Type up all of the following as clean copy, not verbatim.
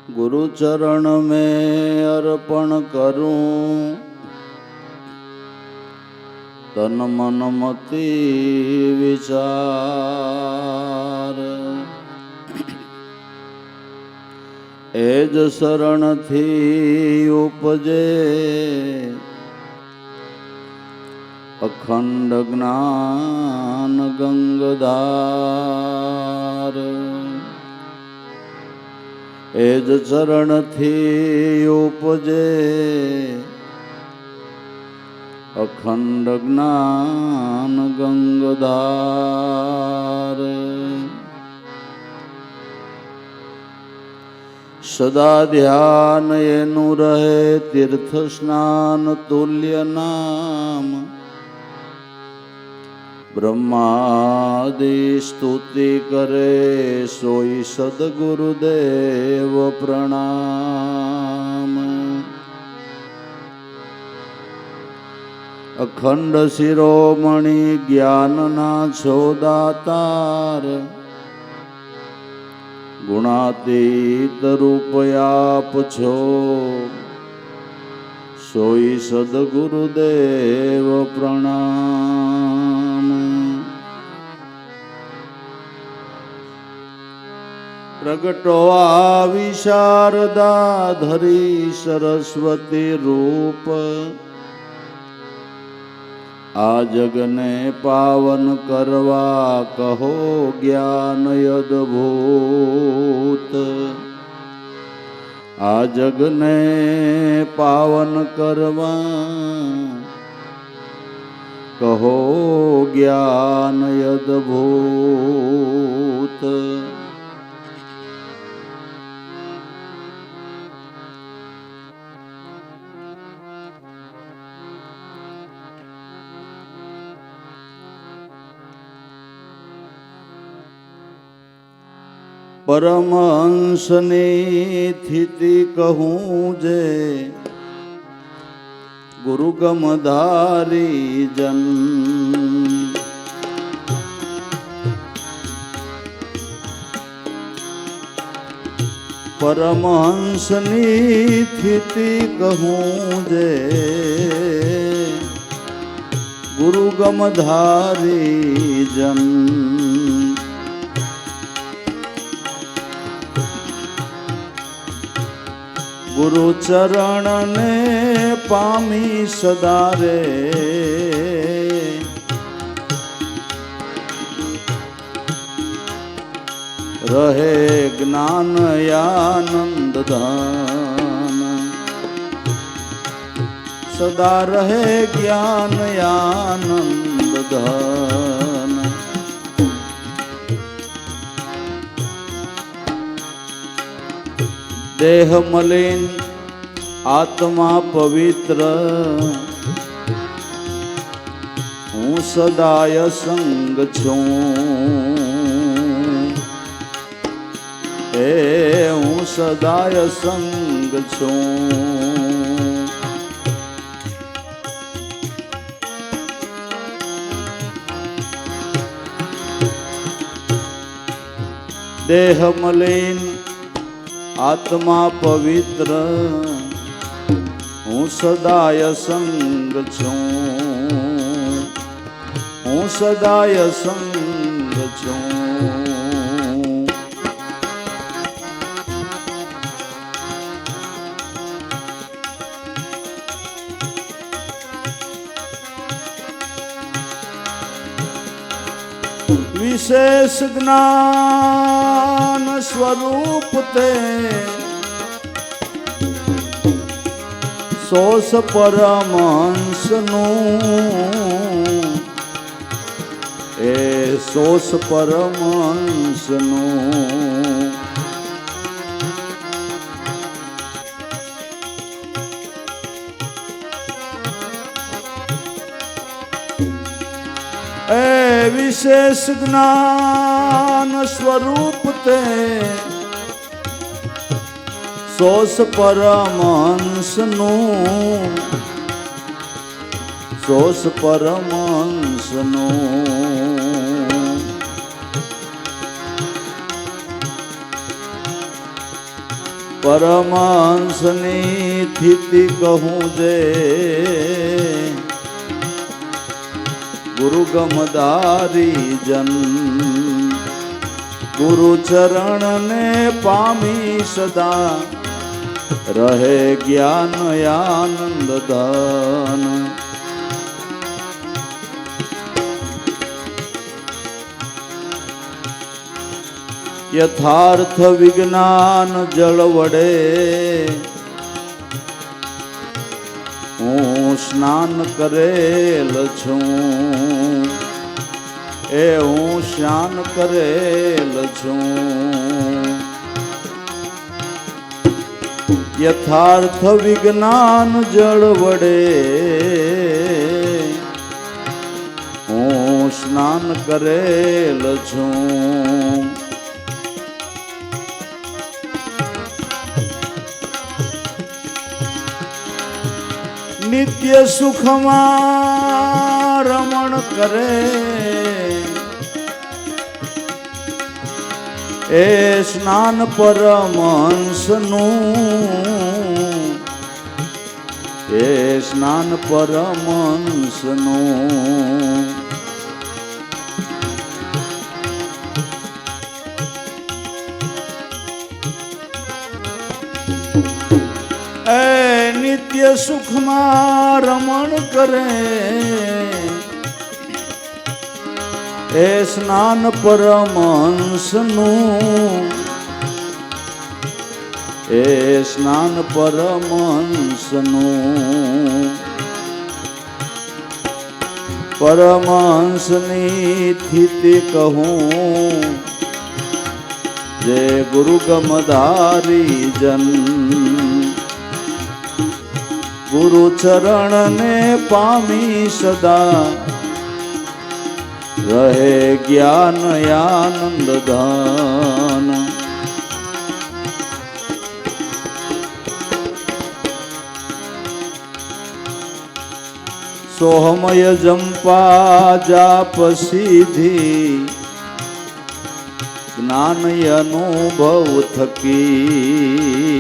गुरु चरण में अर्पण करूं तन मन मति विचार। एज शरण थी उपजे अखंड ज्ञान गंगधार। एज चरण थी उपजे अखंड ज्ञान गंगधार। सदा ध्यान एनु रहे तीर्थ स्नान तुल्य नाम। ब्रह्मादि स्तुति करे सोई सद्गुरुदेव प्रणाम। अखंड शिरोमणि ज्ञानना छो दातार। गुणातीत रूप आप छो सोई सद्गुरुदेव प्रणाम। प्रगटो आवी शारदा धरी सरस्वती रूप। आ जगने पावन करवा कहो ज्ञान अद्भुत। आ जगने पावन करवा कहो ज्ञान अद्भुत। परमहंसनी थिति कहूँ जे गुरु गमधारी जन। परमहंसनी थिति कहूँ जे गुरु गमधारी जन। गुरु चरण ने पामी सदारे। रहे ज्ञान आनंद धन। सदा रहे ज्ञान आनंद धन। देह मलिन आत्मा पवित्र। हूँ सदाय संग छूं। हूँ सदाय संग छूं। देह मलिन आत्मा पवित्र। हूँ सदाय संग छूं। हूँ सदाय संग छूं। विशेष ज्ञान स्वरूप ते सोस परमहंस ए सोस परमहंस ए विशेष ज्ञान स्वरूप ते सोस परमहंस सोस परमहंस પરમહંસની સ્થિતિ કહું જે ગુરુ ગમદારી જન ગુરુ ચરણ ને પામી સદા રહે જ્ઞાન આનંદ ધન યથાર્થ વિજ્ઞાન જળ વડે હું સ્નાન કરેલ છું એ હું સ્નાન કરેલ છું યથાર્થ વિજ્ઞાન જળ વડે હું સ્નાન કરેલ છું નિત્ય સુખમાં રમણ કરે એ સ્નાન પરમહંસનું એ સ્નાન પરમહંસનું નિત્ય સુખમાં રમણ કરે એ સ્નાન પરમહંસનું એ સ્નાન પરમહંસનું પરમહંસની સ્થિતિ કહું જે ગુરુ ગમધારી જન ગુરુ ચરણ ને પામી સદા રહે જ્ઞાન આનંદ ધન સોહમય જંપા જાપ સિદ્ધિ જ્ઞાન અનુભવ થકી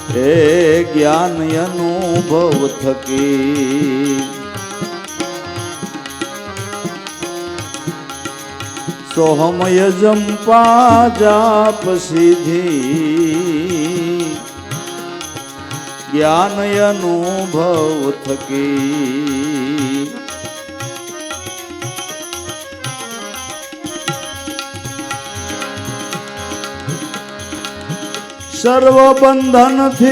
હે જ્ઞાન અનુભવ થકી સોહમય જંપા જાપ સિદ્ધિ જ્ઞાન અનુભવ થકી સર્વ બંધનથી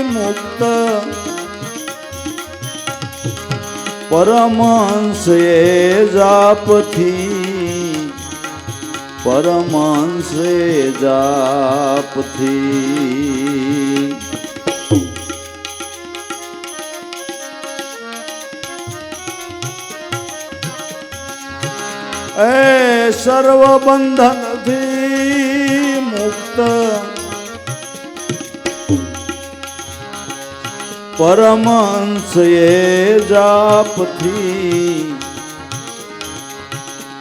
મુક્ત પરમહંસ એ જાપથી પરમહંસ એ જાપથી એ સર્વ બંધનથી મુક્ત પરમહંસ એ જાપથી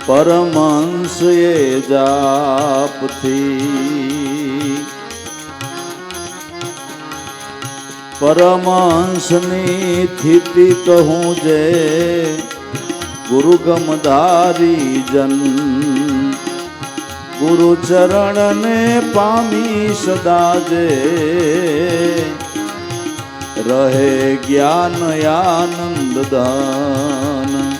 પરમહંસ એ જાપથી પરમહંસની સ્થિતિ કહું જે ગુરુ ગમધારી જન ગુરુ ચરણ ને પામી સદા જે રહે જ્ઞાન આનંદ ધન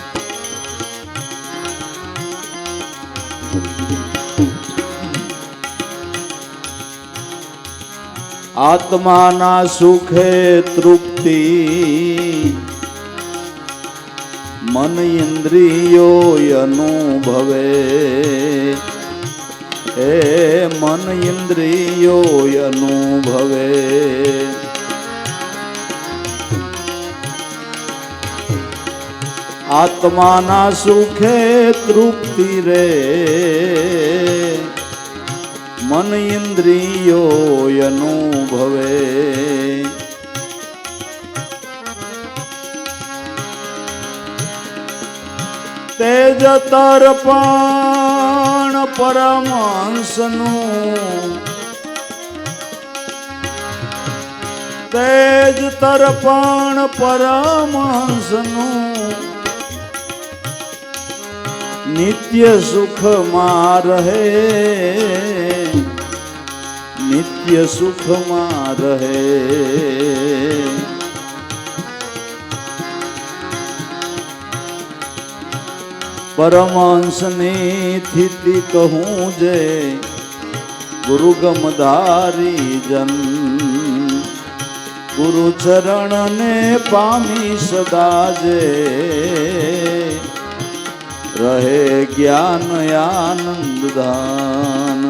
આત્માના સુખે તૃપ્તિ મન ઇન્દ્રિયો અનુભવે હે મન ઇન્દ્રિયો અનુભવે આત્માના સુખે તૃપ્તિ રે મન ઇન્દ્રિયો અનુભવે તેજ તર્પણ તર્પણ પરમહંસનું તેજ તર્પણ પરમહંસનું નિત્ય સુખમાં રહે નિત્ય સુખમાં રહે પરમહંસની સ્થિતિ કહું જે ગુરુગમધારી જન ગુરુ ચરણ ને પામી સદા જે રહે જ્ઞાન આનંદ ધાન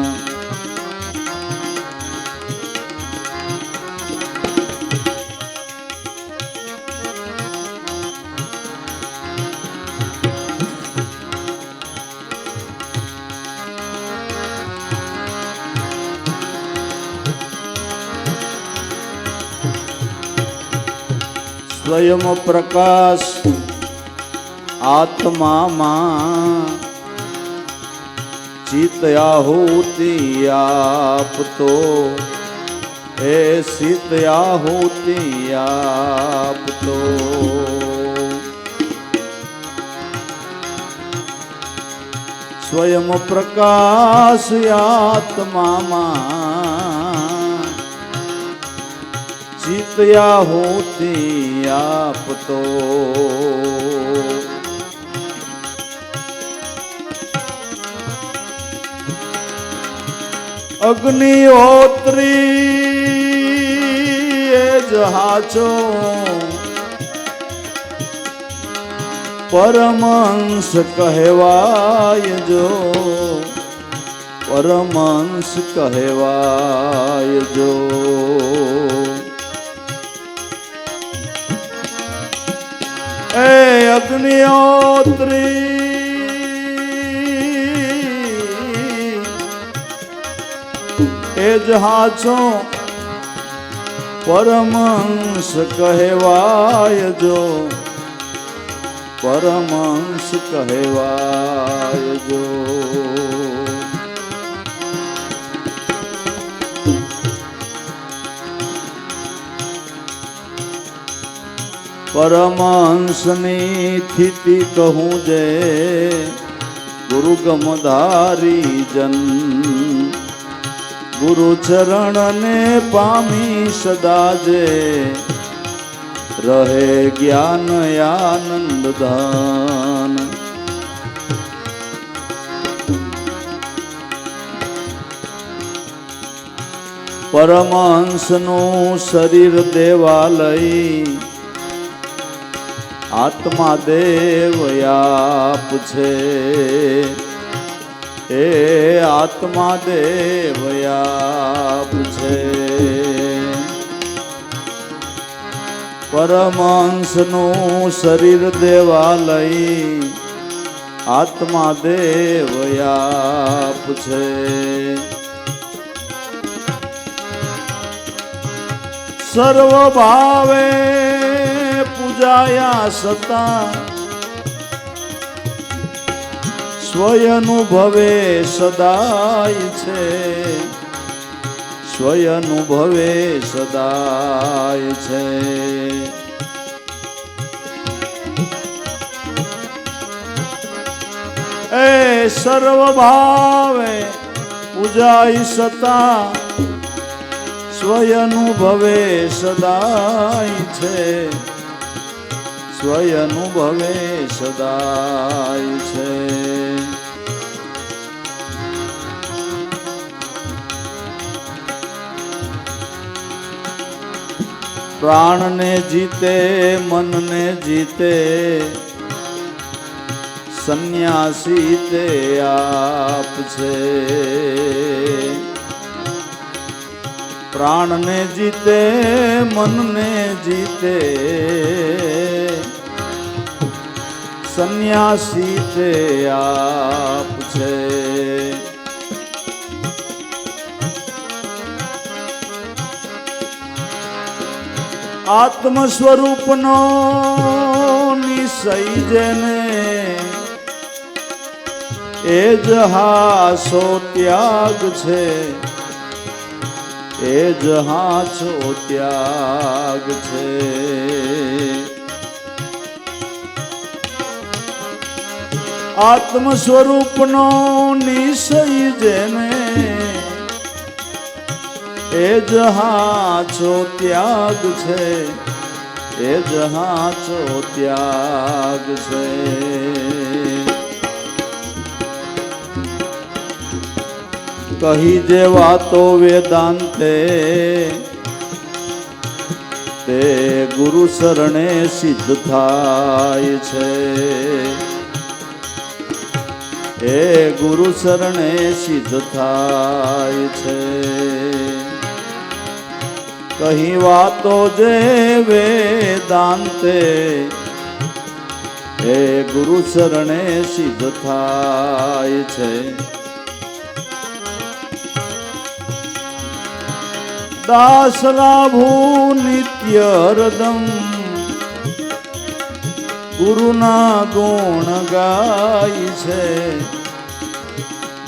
સ્વયં પ્રકાશ આત્મામાં ચિત્ત આહુતિ આપતો હે શીત આહુતિ આપતો સ્વયં પ્રકાશ આત્મામાં ચિત્ત આહુતિ આપતો અગ્નિહોત્રી એ જહાચો પરમહંસ કહેવાય જો પરમહંસ કહેવાય જો એ અગ્નિહોત્રી એ જહાચો પરમહંસ કહેવાય જો પરમહંસ કહેવાય જો પરમહંસની સ્થિતિ કહું જે ગુરુગમધારી જન ગુરુ ચરણ ને પામી સદા જે રહે જ્ઞાન આનંદ ધાન પરમહંસનું શરીર દેવાલય આત્મા દેવ આપ છે એ આત્મા દેવ આપ છે પરમહંસનું શરીર દેવાલય આત્મા દેવ આપ છે સર્વ ભાવે પૂજાયા સતા સ્વયનુભવે સદાય છે સ્વયનુભવે સદાય છે એ સર્વ ભાવે પૂજાય સતા સ્વયનુભવે સદાય છે સ્વયનુભવે સદાય છે પ્રાણને જીતે મનને જીતે સંન્યાસી તે આપ છે પ્રાણને જીતે મનને જીતે સંન્યાસી તે આપ છે આત્મ સ્વરૂપનો નિશ્ચય જેને એ જ હાસો ત્યાગ છે, એ જ હાચો ત્યાગ છે. આત્મ સ્વરૂપનો નિશ્ચય જેને, એ જ હાચો ત્યાગ છે, એ જ હાચો ત્યાગ છે. કહી જે વાતો વેદાંતે, તે ગુરુ શરણે સિદ્ધ થાય છે, એ ગુરુ શરણે સિદ્ધ થાય છે. કહી વાતો જે વેદાંતે, એ ગુરુ શરણે સિદ્ધ થાય છે. દાસ લાભુ નિત્ય હરદમ, ગુરુના ગુણ ગાય છે,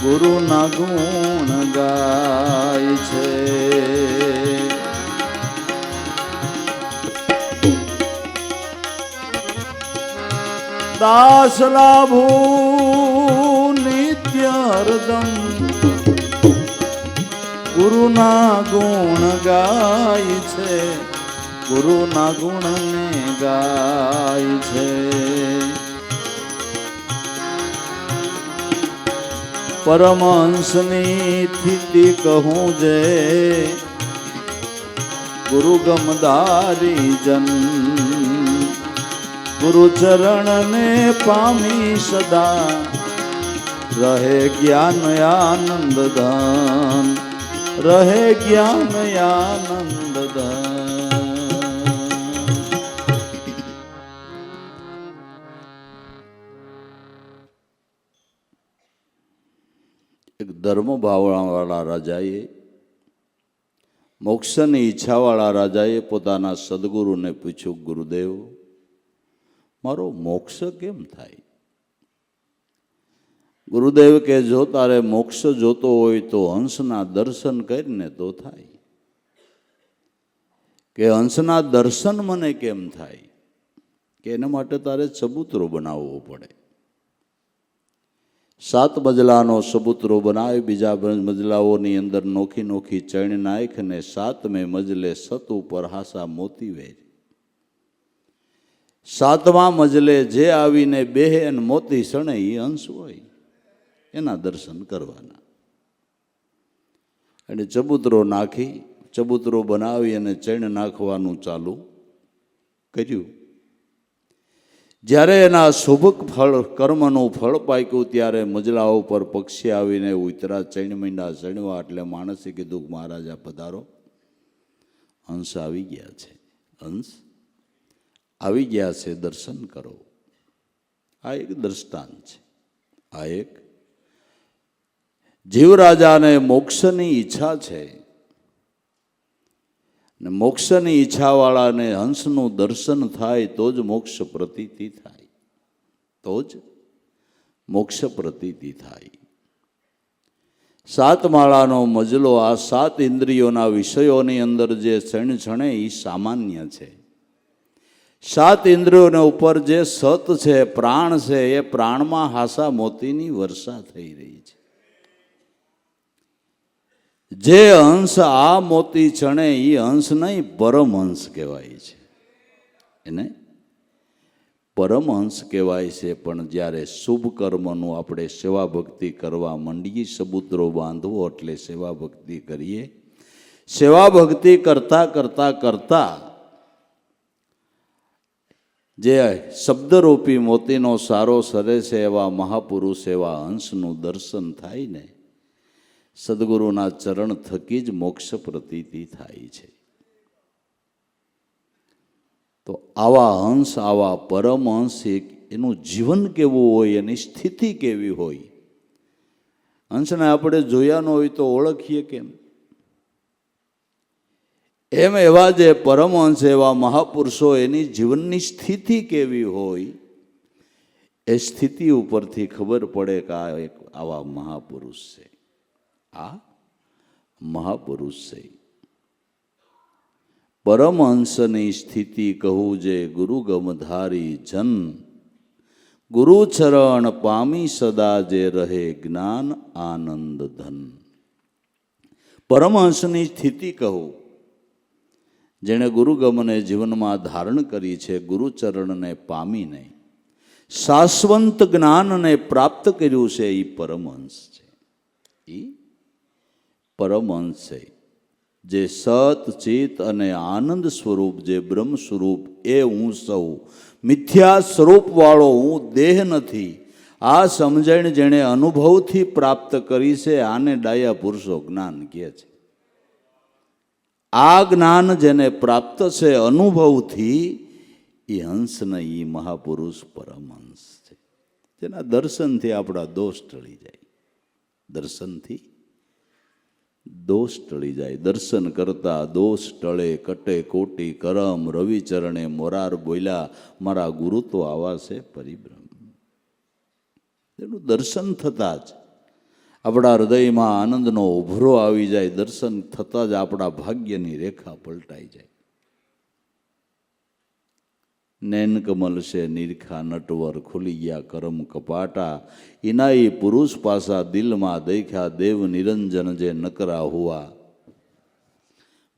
ગુરુના ગુણ ગાય છે. દાસ લાભુ નિત્ય હરદમ, ગુરુના ગુણ ગાય છે, ગુરુના ગુણને ગાય છે. પરમહંસની સ્થિતિ કહું જે, ગુરુ ગમદારી જન, ગુરુ ચરણને પામી સદા, રહે જ્ઞાન આનંદ ધન, રહે જ્ઞાન આનંદ ધન. એક ધર્મ ભાવવાળા રાજાએ, મોક્ષની ઈચ્છાવાળા રાજાએ પોતાના સદગુરુને પૂછ્યું, ગુરુદેવ, મારો મોક્ષ કેમ થાય? ગુરુદેવ કે જો તારે મોક્ષ જોતો હોય તો હંસના દર્શન કરીને તો થાય. કે હંસના દર્શન મને કેમ થાય? કે એના માટે તારે ચબૂતરો બનાવવો પડે. 7 મજલાનો ચબૂતરો બનાવી, બીજા મજલાઓની અંદર નોખી નોખી ચણ નાખ ને 7મે મજલે સત ઉપર હાસા મોતી વેચ. 7મા મજલે જે આવીને બેહે અને મોતી સણે એ હંસ હોય, એના દર્શન કરવાના. અને ચબૂતરો નાખી, ચબૂતરો બનાવી અને ચણ નાખવાનું ચાલુ કર્યું. જ્યારે એના શુભક ફળ કર્મનું ફળ પાક્યું ત્યારે મજલા ઉપર પક્ષી આવીને ઉતરા, ચણ મીંડા ચણવા. એટલે માણસે કીધું, મહારાજા પધારો, હંસ આવી ગયા છે, હંસ આવી ગયા છે, દર્શન કરો. આ એક દ્રષ્ટાંત છે. આ એક જીવરાજાને મોક્ષની ઈચ્છા છે, ને મોક્ષની ઈચ્છાવાળાને હંસનું દર્શન થાય તો જ મોક્ષ પ્રતીતિ થાય, તો જ મોક્ષ પ્રતીતિ થાય. 7 માળાનો મજલો, આ 7 ઇન્દ્રિયોના વિષયોની અંદર જે છણે એ સામાન્ય છે. 7 ઇન્દ્રિયોને ઉપર જે સત છે, પ્રાણ છે, એ પ્રાણમાં હાસા મોતીની વર્ષા થઈ રહી છે. જે હંસ આ મોતી ચણે એ હંસ નહીં, પરમહંસ કહેવાય છે. એને પરમહંસ કહેવાય છે. પણ જ્યારે શુભ કર્મનું આપણે સેવા ભક્તિ કરવા માંડીએ, સબૂતરો બાંધવો એટલે સેવા ભક્તિ કરીએ. સેવા ભક્તિ કરતા કરતા કરતા જે શબ્દરૂપી મોતીનો સારો સરે છે એવા મહાપુરુષ, એવા હંસનું દર્શન થાય ને, સદગુરુના ચરણ થકી જ મોક્ષ પ્રતીતિ થાય છે. તો આવા હંસ, આવા પરમહંસ, એનું જીવન કેવું હોય, એની સ્થિતિ કેવી હોય, હંસને આપણે જોયા ન હોય તો ઓળખીએ કેમ? એમ એવા જે પરમહંસ, એવા મહાપુરુષો, એની જીવનની સ્થિતિ કેવી હોય એ સ્થિતિ ઉપરથી ખબર પડે કે આ એક આવા મહાપુરુષ છે, આ મહાપુરુષ છે. પરમહંસની સ્થિતિ કહું જે ગુરુ ગમધારી જન, ગુરુ ચરણ પામી સદા જે રહે જ્ઞાન આનંદ ધન. પરમહંસની સ્થિતિ કહું જેણે ગુરુગમને જીવનમાં ધારણ કરી છે, ગુરુચરણને પામીને શાશ્વત જ્ઞાનને પ્રાપ્ત કર્યું છે, એ પરમહંસ છે. એ પરમહંસ છે જે સત ચિત અને આનંદ સ્વરૂપ, જે બ્રહ્મ સ્વરૂપ, એ હું સૌ મિથ્યા સ્વરૂપ વાળો હું દેહ નથી, આ સમજણ જેણે અનુભવથી પ્રાપ્ત કરી છે, આને ડાયા પુરુષો જ્ઞાન કહે છે. આ જ્ઞાન જેને પ્રાપ્ત છે અનુભવથી, એ હંસ નહીં, એ મહાપુરુષ પરમહંસ છે. જેના દર્શનથી આપણા દોષ ટળી જાય, દર્શનથી દોષ ટળી જાય. દર્શન કરતા દોષ ટળે, કટે કોટી કરમ, રવિચરણે મોરાર બોલ્યા, મારા ગુરુ તો આવા છે પરિબ્રહ્મ. એનું દર્શન થતાં જ આપણા હૃદયમાં આનંદનો ઉભરો આવી જાય, દર્શન થતાં જ આપણા ભાગ્યની રેખા પલટાઈ જાય. નૈન કમલ છે નિરખા નટવર, ખુલી ગયા કરમ કપાટા, ઇનાઈ પુરુષ પાસા દિલમાં દેખ્યા, દેવ નિરંજન જે નકરા હુઆ.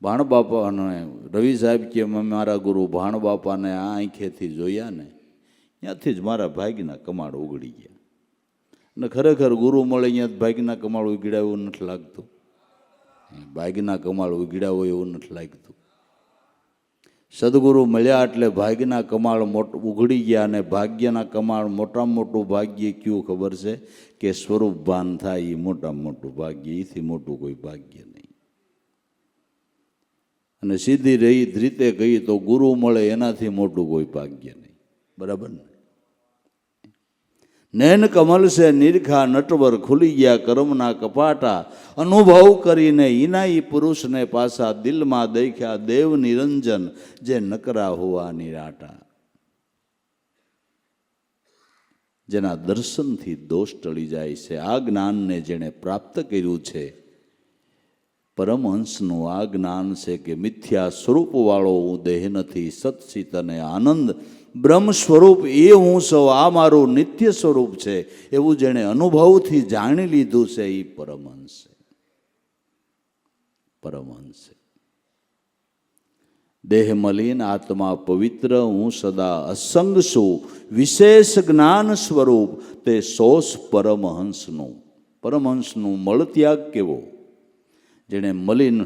ભાણ બાપાને રવિ સાહેબ કે મારા ગુરુ ભાણ બાપાને આ આંખેથી જોયા ને, ત્યાંથી જ મારા ભાગ્યના કમાડ ઉગડી ગયા. અને ખરેખર ગુરુ મળે અહીંયા ભાગ્યના કમાળ ઉગડ્યા એવું નથી લાગતું, ભાગ્યના કમાળ ઉગડ્યા હોય એવું નથી લાગતું. સદગુરુ મળ્યા એટલે ભાગ્યના કમાળ ઉઘડી ગયા. અને ભાગ્યના કમાળ મોટામાં મોટું ભાગ્ય કયું ખબર છે? કે સ્વરૂપ ભાન થાય, એ મોટામાં મોટું ભાગ્ય, એથી મોટું કોઈ ભાગ્ય નહીં. અને સીધી રહી રીતે કહી તો ગુરુ મળે એનાથી મોટું કોઈ ભાગ્ય નહીં. બરાબર ને? નૈન કમલ છે નિરખા નટવર, ખુલી ગયા કર્મના કપાટા, અનુભવ કરીને ઈનાઈ પુરુષને પાછા દિલમાં દેખ્યા, દેવ નિરંજન જે નકરા હોવા નિરાટા. જેના દર્શનથી દોષ ટળી જાય છે, આ જ્ઞાનને જેણે પ્રાપ્ત કર્યું છે, પરમહંસનું આ જ્ઞાન છે કે મિથ્યા સ્વરૂપવાળો હું દેહ નથી, સતચિત અને આનંદ બ્રહ્મ સ્વરૂપ એ હું સૌ, આ મારું નિત્ય સ્વરૂપ છે, એવું જેણે અનુભવથી જાણી લીધું છે, એ પરમહંસ છે. પરમહંસ છે. દેહ મલિન આત્મા પવિત્ર, હું સદા અસંગ છું, વિશેષ જ્ઞાન સ્વરૂપ તે સોસ પરમહંસનું. પરમહંસનું મળ ત્યાગ કેવો? જેણે મલિન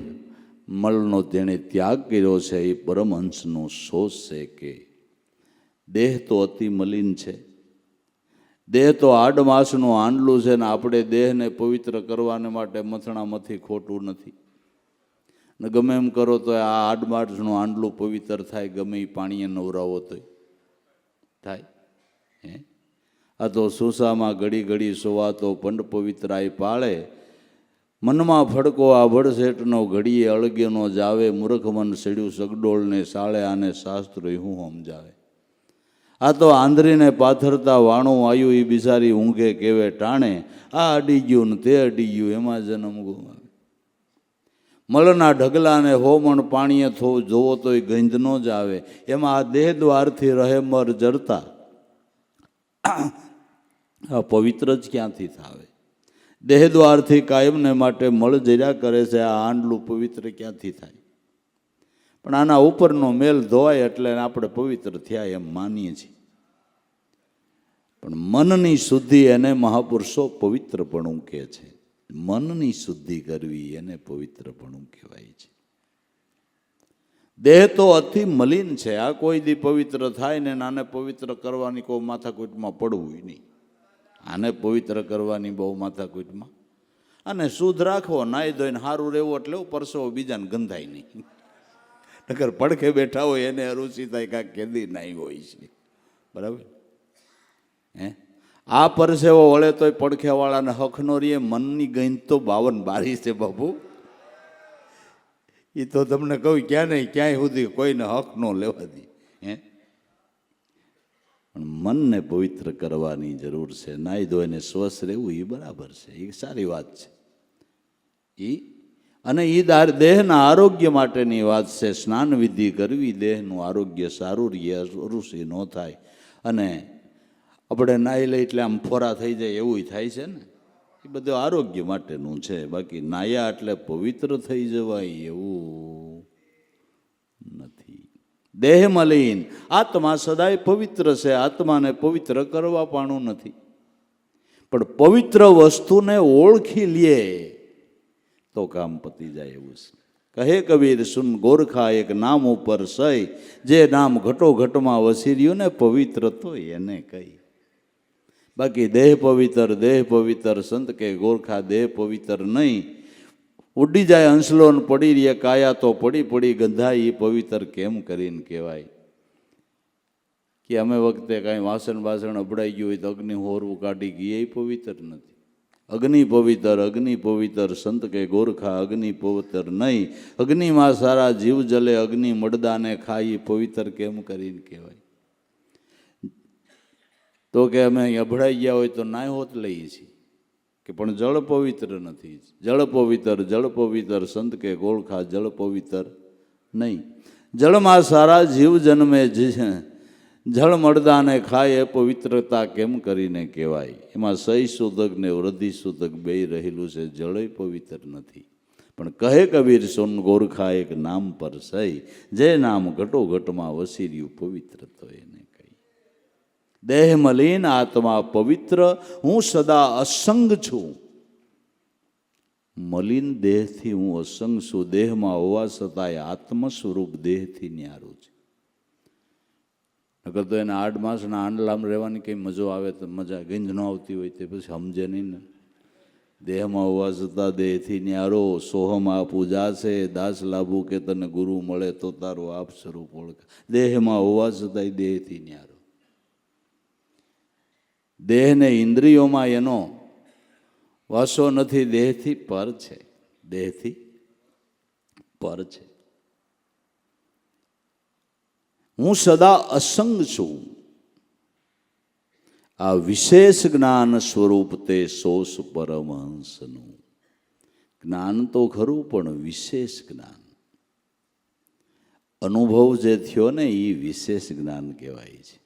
મળનો જેણે ત્યાગ કર્યો છે, એ પરમહંસનું સોસ છે. કે દેહ તો અતિ મલિન છે, દેહ તો આડમાસનું આંડલું છે, ને આપણે દેહને પવિત્ર કરવાને માટે મથણામાંથી ખોટું નથી. ને ગમે એમ કરો તો આ આડમાસનું આંડલું પવિત્ર થાય, ગમે એ પાણીએ નવરાવો તો થાય. આ તો સુસામાં ઘડી ઘડી સોવાતો પંડ પવિત્રાય પાળે, મનમાં ફડકો આ ભડસેટનો ઘડીએ અળગ્યનો જાવે, મૂર્ખ મન સેડ્યું સગડોળને સાળે, આને શાસ્ત્ર હું સમજાવે. આ તો આંધરીને પાથરતા વાણું આવ્યું, એ બિચારી ઊંઘે કેવે ટાણે, આ અડી ગયું ને તે અડી ગયું, એમાં જન્મ ગુમાવે. મળના ઢગલાને હોમણ પાણીએ જોવો તો એ ગંધ ન જ આવે, એમાં આ દેહ દ્વારથી રહે મર જરતા, આ પવિત્ર જ ક્યાંથી થાવે? દેહ દ્વારથી કાયમને માટે મળ જર્યા કરે છે, આ આંડલું પવિત્ર ક્યાંથી થાય? પણ આના ઉપરનો મેલ ધોવાય એટલે આપણે પવિત્ર થયા એમ માનીએ છીએ. પણ મનની શુદ્ધિ એને મહાપુરુષો પવિત્રપણું કહે છે. મનની શુદ્ધિ કરવી એને પવિત્રપણું કહેવાય છે. દેહ તો અતિ મલિન છે, આ કોઈ દી પવિત્ર થાય ને આને પવિત્ર કરવાની કોઈ માથાકૂટમાં પડવું નહીં. આને પવિત્ર કરવાની બહુ માથાકૂટમાં, અને શુદ્ધ રાખવો, નાહી ધોઈને સારું રહેવું, એટલે પરસેવો બીજાને ગંધાય નહીં. નકર પડખે બેઠા હોય એને અરુચિ થાય, કાંક કેદી નાહી હોય છે. બરાબર? આ પરસેવો વળે તોય પડખેવાળાને હક નો રહીએ. મનની ગંધ તો 52 બારી છે બાપુ. એ તો તમને કહું ક્યાં નહીં ક્યાંય સુધી કોઈને હક ન લેવા દે. પણ મનને પવિત્ર કરવાની જરૂર છે. નાહી ધોઈને સ્વસ્થ રહેવું એ બરાબર છે, એ સારી વાત છે. અને એ દેહના આરોગ્ય માટેની વાત છે. સ્નાન વિધિ કરવી દેહનું આરોગ્ય સારું રહે, અરુષિ ન થાય. અને આપણે નાહી લઈ એટલે આમ ફોરા થઈ જાય એવું થાય છે ને, એ બધું આરોગ્ય માટેનું છે. બાકી નાહ્યા એટલે પવિત્ર થઈ જવાય એવું નથી. દેહ મલિન, આત્મા સદાય પવિત્ર છે. આત્માને પવિત્ર કરવા પાણું નથી. પણ પવિત્ર વસ્તુને ઓળખી લે તો કામ પતી જાય એવું છે. કહે કબીર સુન ગોરખા એક નામ ઉપર સઈ, જે નામ ઘટો ઘટમાં વસી રહ્યું ને પવિત્ર તો એને કહી. બાકી દેહ પવિત્ર સંત કે ગોરખા દેહ પવિત્ર નહીં. ઉડી જાય હંસલો ને પડી રહે કાયા તો પડી પડી ગંધાય, એ પવિત્ર કેમ કરીને કહેવાય? કે અમે વખતે કાંઈ વાસણ બાસણ અભડાઈ ગયું હોય તો અગ્નિ હોરવું કાઢી ગઈ, એ પવિત્ર નથી. અગ્નિ પવિત્ર સંત કે ગોરખા અગ્નિ પવિત્ર નહીં. અગ્નિમાં સારા જીવ જલે, અગ્નિ મડદાને ખાઈ, પવિત્ર કેમ કરીને કહેવાય? તો કે અમે અભડાઈ ગયા હોય તો નાય હોત લઈએ છીએ કે પણ જળ પવિત્ર નથી. જળ પવિત્ર સંત કે ગોરખા જળ પવિત્ર નહીં. જળમાં સારા જીવ જન્મે, જળ મળદાને ખાય, એ પવિત્રતા કેમ કરીને કહેવાય? એમાં સહી સુધક ને વૃદ્ધિ સુધક બે રહેલું છે. જળય પવિત્ર નથી. પણ કહે કબીર સોન ગોરખા એક નામ પર સહી, જે નામ ઘટો ઘટમાં વસી રહ્યું પવિત્ર તો એને કહી. દેહ મલિન આત્મા પવિત્ર, હું સદા અસંગ છું. મલિન દેહથી હું અસંગ છું. દેહમાં હોવા છતાંય આત્મ સ્વરૂપ દેહથી ન્યારું છે. નકર તો એને 8 માસના આંડલામાં રહેવાની કંઈ મજો આવે તો મજા ગંજ ન આવતી હોય તે પછી સમજે નહીં ને. દેહમાં હોવા છતાં દેહથી ન્યારો, સોહમ આ પૂજા છે, દાસ લાભુ કે તને ગુરુ મળે તો તારું આપ સ્વરૂપ ઓળખ. દેહમાં હોવા છતાંય દેહથી ન્યારો. દેહને ઇન્દ્રિયોમાં એનો વાસો નથી, દેહથી પર છે. દેહથી પર છે. હું સદા અસંગ છું. આ વિશેષ જ્ઞાન સ્વરૂપ તે સોસ પરમહંસનું. જ્ઞાન તો ખરું પણ વિશેષ જ્ઞાન. અનુભવ જે થયો ને એ વિશેષ જ્ઞાન કહેવાય છે.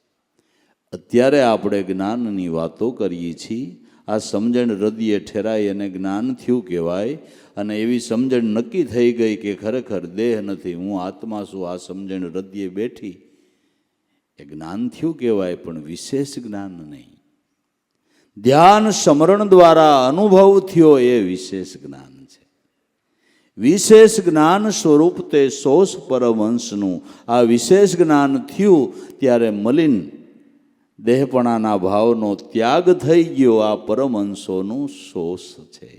અત્યારે આપણે જ્ઞાનની વાતો કરીએ છીએ. આ સમજણ હૃદયે ઠેરાઈ અને જ્ઞાન થયું કહેવાય. અને એવી સમજણ નક્કી થઈ ગઈ કે ખરેખર દેહ નથી, હું આત્મા છું. આ સમજણ હૃદયે બેઠી, એ જ્ઞાન થયું કહેવાય, પણ વિશેષ જ્ઞાન નહીં. ધ્યાન સ્મરણ દ્વારા અનુભવ થયો એ વિશેષ જ્ઞાન છે. વિશેષ જ્ઞાન સ્વરૂપ તે સોસ પરમહંસનું. આ વિશેષ જ્ઞાન થયું ત્યારે મલિન દેહપણાના ભાવનો ત્યાગ થઈ ગયો. આ પરમહંસોનું સોસ છે,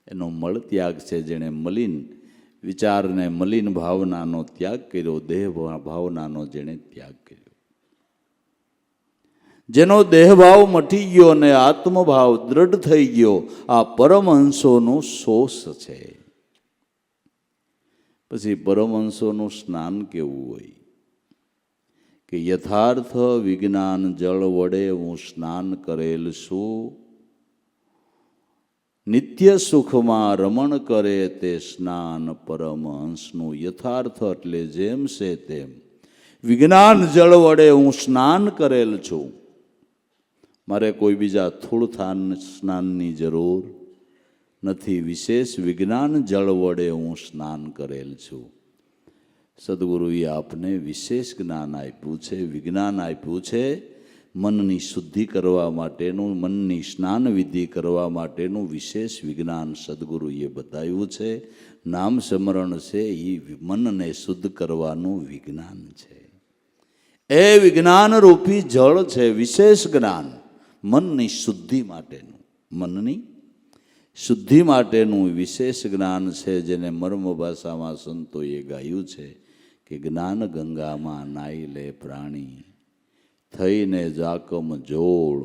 એનો મળ ત્યાગ છે. જેણે મલિન વિચારને, મલિન ભાવનાનો ત્યાગ કર્યો, દેહ ભાવનાનો જેણે ત્યાગ કર્યો, જેનો દેહભાવ મટી ગયો અને આત્મભાવ દ્રઢ થઈ ગયો, આ પરમહંસોનું સોસ છે. પછી પરમહંસોનું સ્નાન કેવું હોય કે યથાર્થ વિજ્ઞાન જળ વડે હું સ્નાન કરેલ છું. નિત્ય સુખમાં રમણ કરે તે સ્નાન પરમહંસનું. યથાર્થ એટલે જેમ છે તેમ. વિજ્ઞાન જળ વડે હું સ્નાન કરેલ છું. મારે કોઈ બીજા થોડું સ્નાનની જરૂર નથી. વિશેષ વિજ્ઞાન જળ વડે હું સ્નાન કરેલ છું. સદગુરુએ આપને વિશેષ જ્ઞાન આપ્યું છે, વિજ્ઞાન આપ્યું છે. મનની શુદ્ધિ કરવા માટેનું, મનની સ્નાન વિધિ કરવા માટેનું વિશેષ વિજ્ઞાન સદગુરુએ બતાવ્યું છે. નામ સ્મરણ છે એ મનને શુદ્ધ કરવાનું વિજ્ઞાન છે. એ વિજ્ઞાન રૂપી જળ છે. વિશેષ જ્ઞાન મનની શુદ્ધિ માટેનું, મનની શુદ્ધિ માટેનું વિશેષ જ્ઞાન છે. જેને મર્મ ભાષામાં સંતોએ ગાયું છે કે જ્ઞાન ગંગામાં નાઈ લે પ્રાણી, થઈને જાકમ જોડ,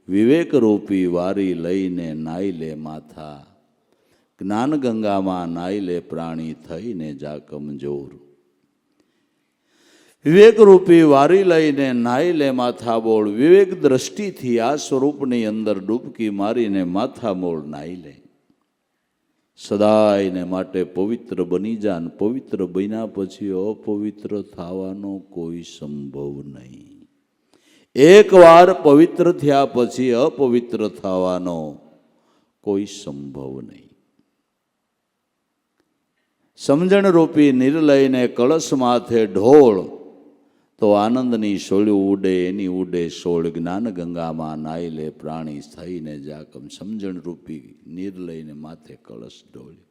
વિવેક રૂપી વારી લઈને નાઈ લે માથા. જ્ઞાન ગંગામાં નાઈ લે પ્રાણી, થઈને જાકમ જોર. વિવેકરૂપી વારી લઈને નાહી લે માથા બોળ, વિવેક દ્રષ્ટિથી આ સ્વરૂપની અંદર ડૂબકી મારીને માથા મોળ નાહી લે. સદાયને માટે પવિત્ર બની જા. પવિત્ર બન્યા પછી અપવિત્ર થવાનો કોઈ સંભવ નહીં. એકવાર પવિત્ર થયા પછી અપવિત્ર થવાનો કોઈ સંભવ નહીં. સમજણ રૂપી નિર્લયને કળશ માથે ઢોળ, તો આનંદની સોળ્યું ઉડે એની ઉડે સોળ. જ્ઞાન ગંગામાં નાઈ લે પ્રાણી થઈને જાકમ. સમજણ રૂપી નિર્લયને માથે કળશ ઢોળ્યો.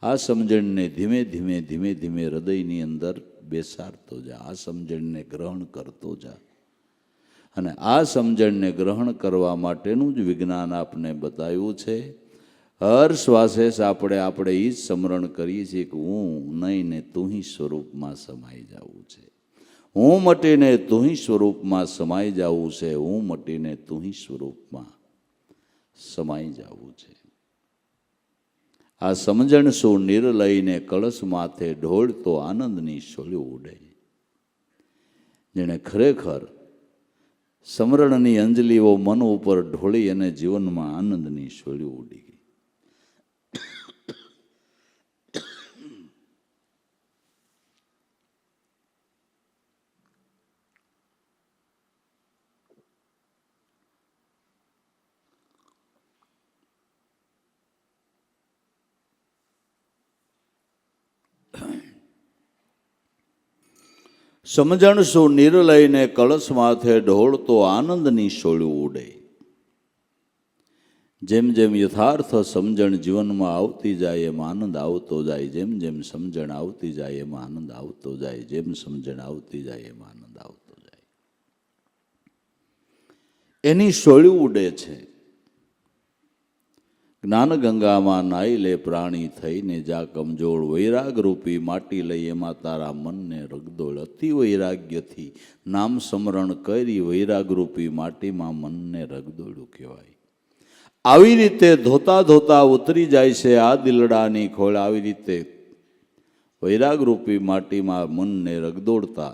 આ સમજણને ધીમે ધીમે ધીમે ધીમે હૃદયની અંદર બેસાડતો જા. આ સમજણને ગ્રહણ કરતો જા. અને આ સમજણને ગ્રહણ કરવા માટેનું જ વિજ્ઞાન આપને બતાવ્યું છે. હર શ્વાસે આપણે એ જ સ્મરણ કરીએ છીએ કે હું નહીં ને તું સ્વરૂપમાં સમાઈ જવું છે. હું મટીને તું સ્વરૂપમાં સમાઈ જવું છે. હું મટીને તું સ્વરૂપમાં સમાઈ જવું છે. આ સમજણ શું નિર્લયને કળશ માથે ઢોળતો આનંદની સોળ્યું ઉડે. જેણે ખરેખર સમરણની અંજલીઓ મન ઉપર ઢોળી અને જીવનમાં આનંદની સોળ્યું ઉડી ગઈ. સમજણ શું નિર્લયને કળશ માથે ઢોળતો આનંદની સોળ્યું ઉડે. જેમ જેમ યથાર્થ સમજણ જીવનમાં આવતી જાય એમ આનંદ આવતો જાય. જેમ જેમ સમજણ આવતી જાય એમ આનંદ આવતો જાય. જેમ સમજણ આવતી જાય એમ આનંદ આવતો જાય. એની સોળ્યું ઉડે છે. જ્ઞાન ગંગામાં નાઈ લે પ્રાણી થઈને જા કમજોળ. વૈરાગ રૂપી માટી લઈ એમાં તારા મનને રગદોળ. અતિ વૈરાગ્યથી નામ સ્મરણ કરી વૈરાગ રૂપી માટીમાં મનને રગદોળ્યું કહેવાય. આવી રીતે ધોતા ધોતા ઉતરી જાય છે આ દિલડાની ખોળ. આવી રીતે વૈરાગ રૂપી માટીમાં મનને રગદોળતા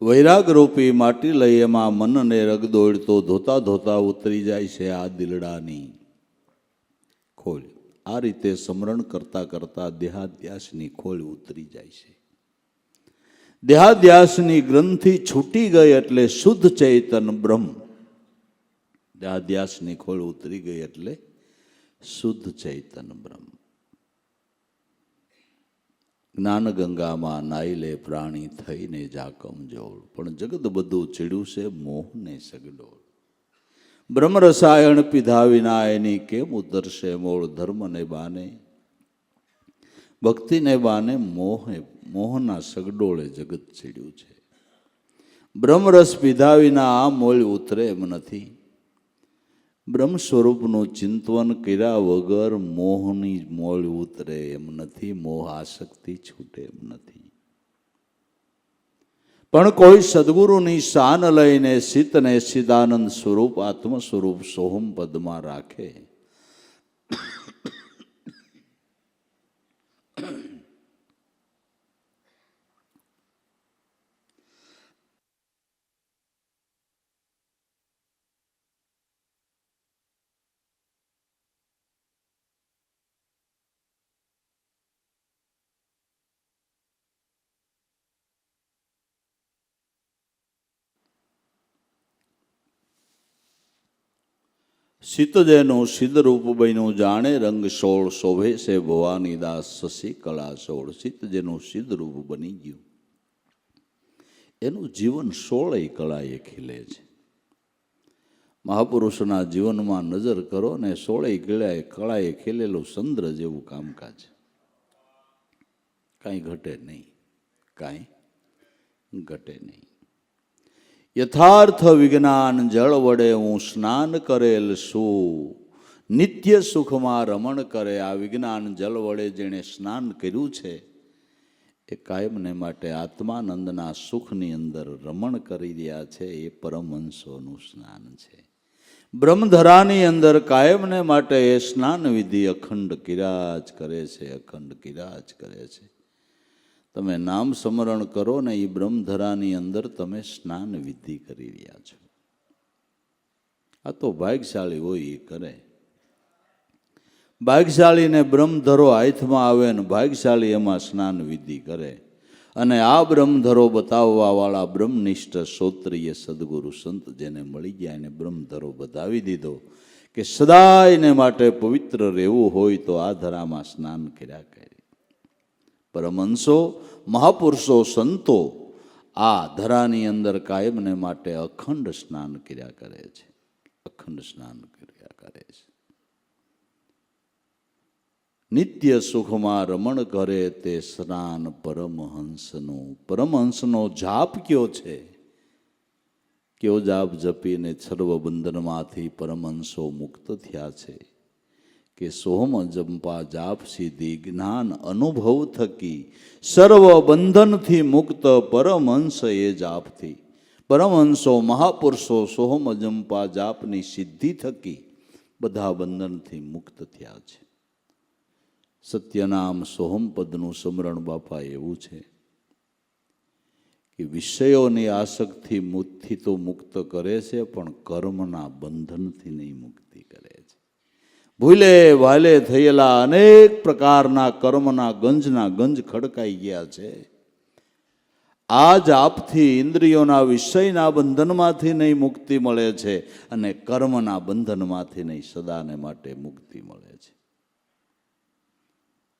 વૈરાગ રૂપી માટી લઈ એમાં મનને રગદોળતો ધોતા ધોતા ઉતરી જાય છે આ દિલડાની ખોળ. આ રીતે સ્મરણ કરતા કરતા દેહાધ્યાસની ખોળ ઉતરી જાય છે. દેહાધ્યાસની ગ્રંથિ છૂટી ગઈ એટલે શુદ્ધ ચૈતન બ્રહ્મ. દેહાધ્યાસની ખોળ ઉતરી ગઈ એટલે શુદ્ધ ચૈતન બ્રહ્મ. જ્ઞાન ગંગામાં નાઈ લે પ્રાણી થઈને જા કમજોળ. પણ જગત બધું ચીડ્યું છે મોહને સગડોળ. બ્રહ્મ રસાયણ પીધા વિના એની કેમ ઉતરશે મોળ. ધર્મને બાને ભક્તિને બાને મોહના સગડોળે જગત ચીડ્યું છે. બ્રહ્મરસ પીધા વિના આ મોળ ઉતરે એમ નથી. બ્રહ્મ સ્વરૂપનું ચિંતન કર્યા વગર મોહની મોળ ઉતરે એમ નથી. મોહ આસક્તિ છૂટે એમ નથી. પણ કોઈ સદગુરુની શાન લઈને શીતને સિદાનંદ સ્વરૂપ આત્મ સ્વરૂપ સોહમ પદમાં રાખે શીત જેનું સિદ્ધ રૂપ બન્યું જાણે રંગ સોળ. શોભે છે ભવાની દાસ શશી કળા સોળ. શીત જેનું સિદ્ધ રૂપ બની ગયું એનું જીવન 16 કળાએ ખીલે છે. મહાપુરુષોના જીવનમાં નજર કરો ને 16 કળાએ ખેલેલું ચંદ્ર જેવું કામકાજ. કાંઈ ઘટે નહીં, કાંઈ ઘટે નહીં. યથાર્થ વિજ્ઞાન જળ વડે હું સ્નાન કરેલ છું, નિત્ય સુખમાં રમણ કરે. આ વિજ્ઞાન જળ વડે જેણે સ્નાન કર્યું છે એ કાયમને માટે આત્માનંદના સુખની અંદર રમણ કરી રહ્યા છે. એ પરમહંસોનું સ્નાન છે. બ્રહ્મધરાની અંદર કાયમને માટે એ સ્નાન વિધિ અખંડ કિરાજ કરે છે, અખંડ કિરાજ કરે છે. તમે નામ સ્મરણ કરો ને એ બ્રહ્મધરાની અંદર તમે સ્નાન વિધિ કરી રહ્યા છો. આ તો ભાગ્યશાળી હોય એ કરે. ભાગ્યશાળીને બ્રહ્મધરો હાથમાં આવે ને ભાગ્યશાળી એમાં સ્નાન વિધિ કરે. અને આ બ્રહ્મધરો બતાવવા વાળા બ્રહ્મનિષ્ઠ શ્રોત્રિય સદગુરુ સંત જેને મળી ગયા એને બ્રહ્મધરો બતાવી દીધો કે સદાયને માટે પવિત્ર રહેવું હોય તો આ ધરામાં સ્નાન કર્યા કરે. પરમહંસો, મહાપુરુષો, સંતો આ ધરાની અંદર કાયમને માટે અખંડ સ્નાન કર્યા કરે છે, અખંડ સ્નાન કર્યા કરે છે. નિત્ય સુખમાં રમણ કરે તે સ્નાન પરમહંસનું. પરમહંસનો જાપ કયો છે? કયો જાપ જપીને સર્વ બંધનમાંથી પરમહંસો મુક્ત થયા છે કે સોહમ જંપા જાપ સિદ્ધિ જ્ઞાન અનુભવ થકી સર્વ બંધનથી મુક્ત પરમહંસ એ જાપથી. પરમહંસો, મહાપુરુષો સોહમ જંપા જાપની સિદ્ધિ થકી બધા બંધનથી મુક્ત થયા છે. સત્યનામ સોહમ પદનું સ્મરણ બાપા એવું છે કે વિષયોની આસક્તિથી તો મુક્ત કરે છે પણ કર્મના બંધનથી નહીં મુક્તિ કરે છે. ભૂલે વાલે થયેલા અનેક પ્રકારના કર્મના ગંજ ખડકાઈ ગયા છે. આ જાપથી ઇન્દ્રિયોના વિષયના બંધનમાંથી નહીં મુક્તિ મળે છે અને કર્મના બંધનમાંથી નહીં સદાને માટે મુક્તિ મળે છે.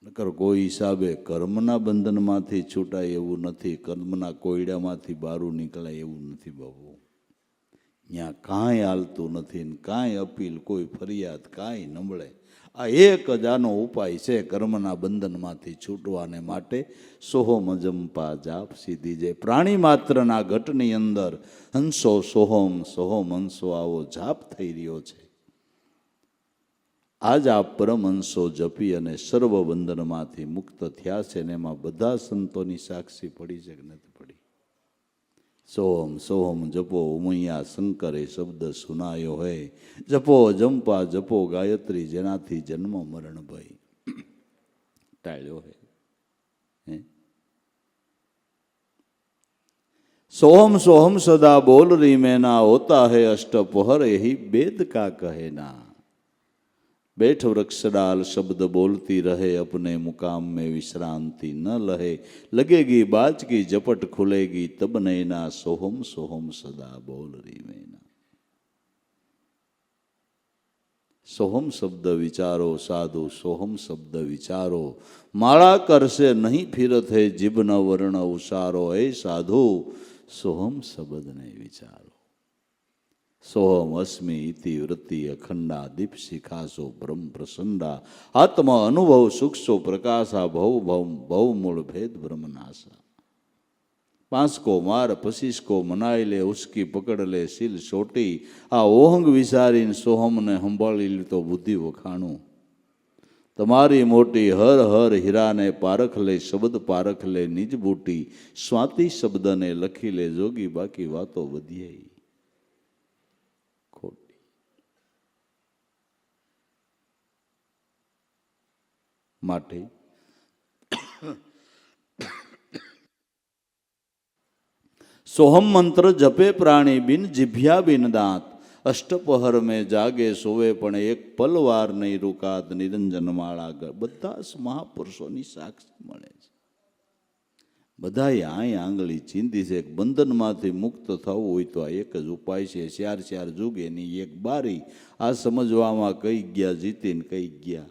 નકર કોઈ હિસાબે કર્મના બંધનમાંથી છૂટાય એવું નથી, કર્મના કોયડામાંથી બહાર નીકળાય એવું નથી બાબુ. ત્યાં કાંઈ હાલતું નથી ને કાંઈ અપીલ, કોઈ ફરિયાદ કાંઈ નબળે. આ એક જ આનો ઉપાય છે કર્મના બંધનમાંથી છૂટવાને માટે. સોહમ જંપા જાપ સીધી જે પ્રાણી માત્રના ઘટની અંદર હંસો સોહમ, સોહમ હંસો આવો જાપ થઈ રહ્યો છે. આજ આ પરમહંસો જપી અને સર્વ બંધનમાંથી મુક્ત થયા છે ને એમાં બધા સંતોની સાક્ષી પડી છે કે નથી પડી? સોહમ સોહમ જપો ઉમૈયા શંકરે શબ્દ સુનાયો હે, જપો જંપા જપો ગાયત્રી જેનાથી જન્મ મરણ ભય ટાળ્યો હે. સોહમ સોહમ સદા બોલ રહી મેના હોતા હે અષ્ટપહર यही वेद का कहना. बैठ वृक्ष डाल शब्द बोलती रहे अपने मुकाम में विश्रांति न लहे, लगेगी बाज की झपट खुलेगी तब नैना सोहम सोहम सदा बोल रही मैना. सोहम शब्द विचारो साधु, सोहम शब्द विचारो माला कर से नहीं फिरत है जिब न वर्ण उसारो. हे साधु सोहम शब्द ने विचारो. सोहम अस्मि इति वृत्ति अखंडा दीप शिखासो ब्रह्म प्रसंडा. आत्मा अनुभव सुखसो प्रकाशा भव भव भव मूल भेद ब्रह्मनाशा. 5 को मार 25 को मनाई ले उसकी पकड़ ले सिल छोटी. आ ओहंग विचारीने सोहम ने संभाળી લીધો બુદ્ધિ વખાણું. તમારી મોટી હર હર હીરાને પારખ લે શબ્દ પારખ લે નિજ બૂટી. સ્વાતિ શબ્દને લખી લે જોગી બાકી વાતો વધીએ ખોટી. માટે सोहम मंत्र जपे प्राणी बिन जिभ्या बिन दांत. अष्टपहर में जागे सोवे पण एक पलवार नहीं रुकात. निरंजन माळा बधा महापुरुषोनी साक्षी मळे छे. बधाए आय आंगળી ચીંધી છે. બંધનમાંથી મુક્ત થવું હોય તો આ એક જ ઉપાય છે. 4 જુગેની એક બારી. આ સમજવામાં કઈ ગયા જીતીન કઈ ગયા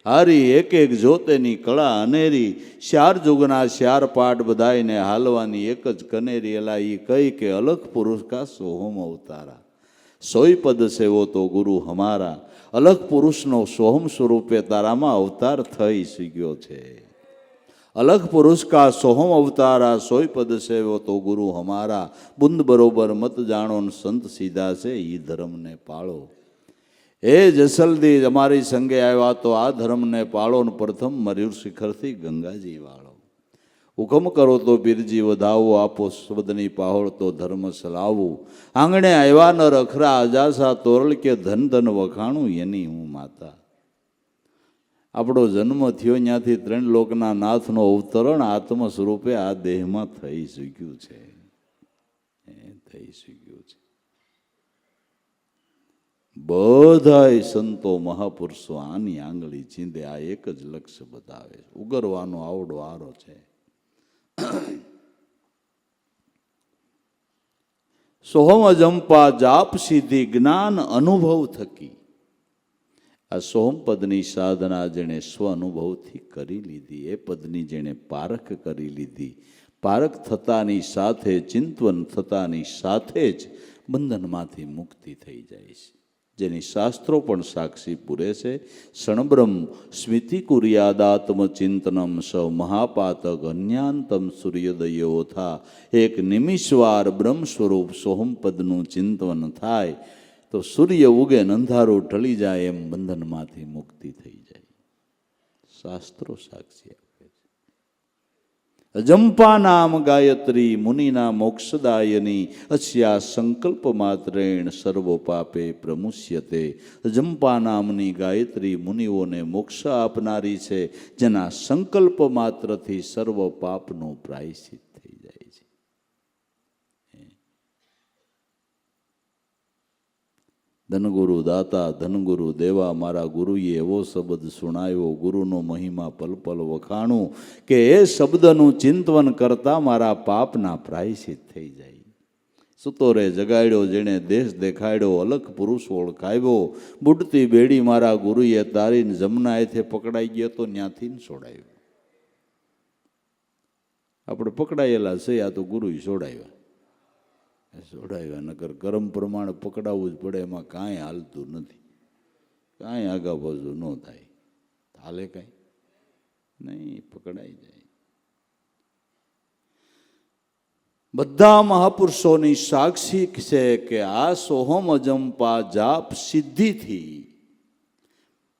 હારી. એક એક જોતેની કળા અનેરી. 4 જુગના 4 પાઠ બધાઈને હાલવાની એક જ કનેરી. એલા ઈ કઈ કે અલગ પુરુષ કા સોહમ અવતારા. સોય પદ સેવો તો ગુરુ હમારા. અલગ પુરુષનો સોહમ સ્વરૂપે તારામાં અવતાર થઈ શીખ્યો છે. અલગ પુરુષ કા સોહમ અવતારા, સોય પદ સેવો તો ગુરુ હમારા. બુંદ બરોબર મત જાણો ને સંત સીધા છે, ઈ ધર્મને પાળો. એ જસલદી અમારી સંગે આવ્યા તો આ ધર્મને પાળો ને પ્રથમ મયુર શિખરથી ગંગાજી વાળો. હુકમ કરો તો પીરજી વધાવો, આપો શબ્દની પાહોળ તો ધર્મ સલાવું. આંગણે આવ્યા ન રખરા અજાસા, તોરલ કે ધન ધન વખાણું એની હું માતા. આપણો જન્મ થયો ત્યાંથી ત્રણ લોકના નાથનો અવતરણ આત્મ સ્વરૂપે આ દેહમાં થઈ શક્યું છે. થઈ શક્યું છે. બધાય સંતો મહાપુરુષો આની આંગળી ચીંધે આ એક જ લક્ષ્ય બતાવે છે. ઉગરવાનો આવડો આરો છે. સોહમ અજંપા જાપ સિદ્ધિ જ્ઞાન અનુભવ થકી. આ સોહમ પદની સાધના જેણે સ્વ અનુભવથી કરી લીધી, એ પદની જેણે પારખ કરી લીધી, પારખ થતાની સાથે, ચિંતવન થતાની સાથે જ બંધનમાંથી મુક્તિ થઈ જાય છે. જેની શાસ્ત્રો પણ સાક્ષી પૂરે છે. ક્ષણબ્રહ્મ સ્મૃતિ કુર્યાદાત્મ ચિંતનમ સ મહાપાતક અન્યાંતમ સૂર્યોદયોથા. એક નિમિષવાર બ્રહ્મ સ્વરૂપ સોહમ પદનું ચિંતન થાય તો સૂર્ય ઉગે અંધારું ઢળી જાય એમ બંધનમાંથી મુક્તિ થઈ જાય. શાસ્ત્રો સાક્ષી આપે છે. અજંપા નામ ગાયત્રી મુનિના મોક્ષદાયની, અસ્યા સંકલ્પ માત્રેણ સર્વ પાપે પ્રમુષ્યતે. અજંપા નામની ગાયત્રી મુનિઓને મોક્ષ આપનારી છે, જેના સંકલ્પ માત્રથી સર્વ પાપનું પ્રાયશ્ચિત થઈ જાય છે. ધનગુરુ દાતા ધનગુરુ દેવા, મારા ગુરુએ એવો શબ્દ સુણાવ્યો, ગુરુનો મહિમા પલ પલ વખાણું, કે એ શબ્દનું ચિંતન કરતા મારા પાપના પ્રાયશ્ચિત થઈ જાય. સુતો રે જગાડ્યો જેણે દેશ દેખાડ્યો, અલખ પુરુષ ઓળખાવ્યો. બુડતી બેડી મારા ગુરુએ તારીને જમનાએથી પકડાઈ ગયો તો ન્યાથી છોડાયો. આપણે પકડાયેલા છે, આ તો ગુરુએ છોડાવ્યા. છોડાવ્યા, નકર કર્મ પ્રમાણે પકડાવવું જ પડે. એમાં કાંઈ હાલતું નથી, કાંઈ આગા બાજુ ન થાય. હાલે કાંઈ નહીં, પકડાઈ જાય. બધા મહાપુરુષોની સાક્ષી છે કે આ સોહમ અજંપા જાપ સિદ્ધિથી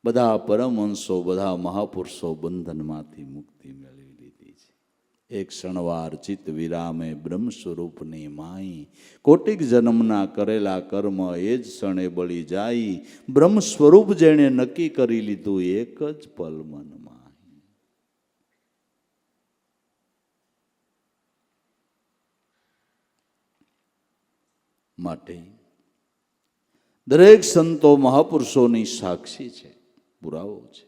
બધા પરમહંસો, બધા મહાપુરુષો બંધનમાંથી મુક્તિ મેળવી લીધી છે. એક ક્ષણવાર ચિત્ત વિરામે બ્રહ્મ સ્વરૂપની માઈ, કોટિક જન્મના કરેલા કર્મ એ જ ક્ષણે બળી જાય. બ્રહ્મ સ્વરૂપ જેણે નક્કી કરી લીધું, એક જ પલ મનમાં. માટે દરેક સંતો મહાપુરુષોની સાક્ષી છે, પુરાવો છે.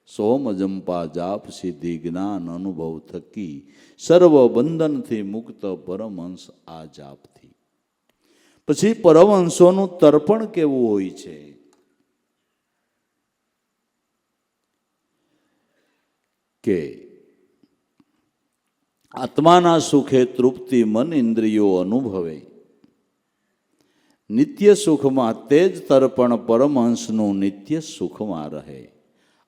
સોમ અજંપા જાપ સિદ્ધિ જ્ઞાન અનુભવ થકી સર્વ બંધનથી મુક્ત પરમહંસ આ જાપથી. પછી પરમહંસોનું તર્પણ કેવું હોય છે? કે આત્માના સુખે તૃપ્તિ મન ઇન્દ્રિયો અનુભવે, નિત્ય સુખમાં તે જ તર્પણ પરમહંસનું નિત્ય સુખમાં રહે.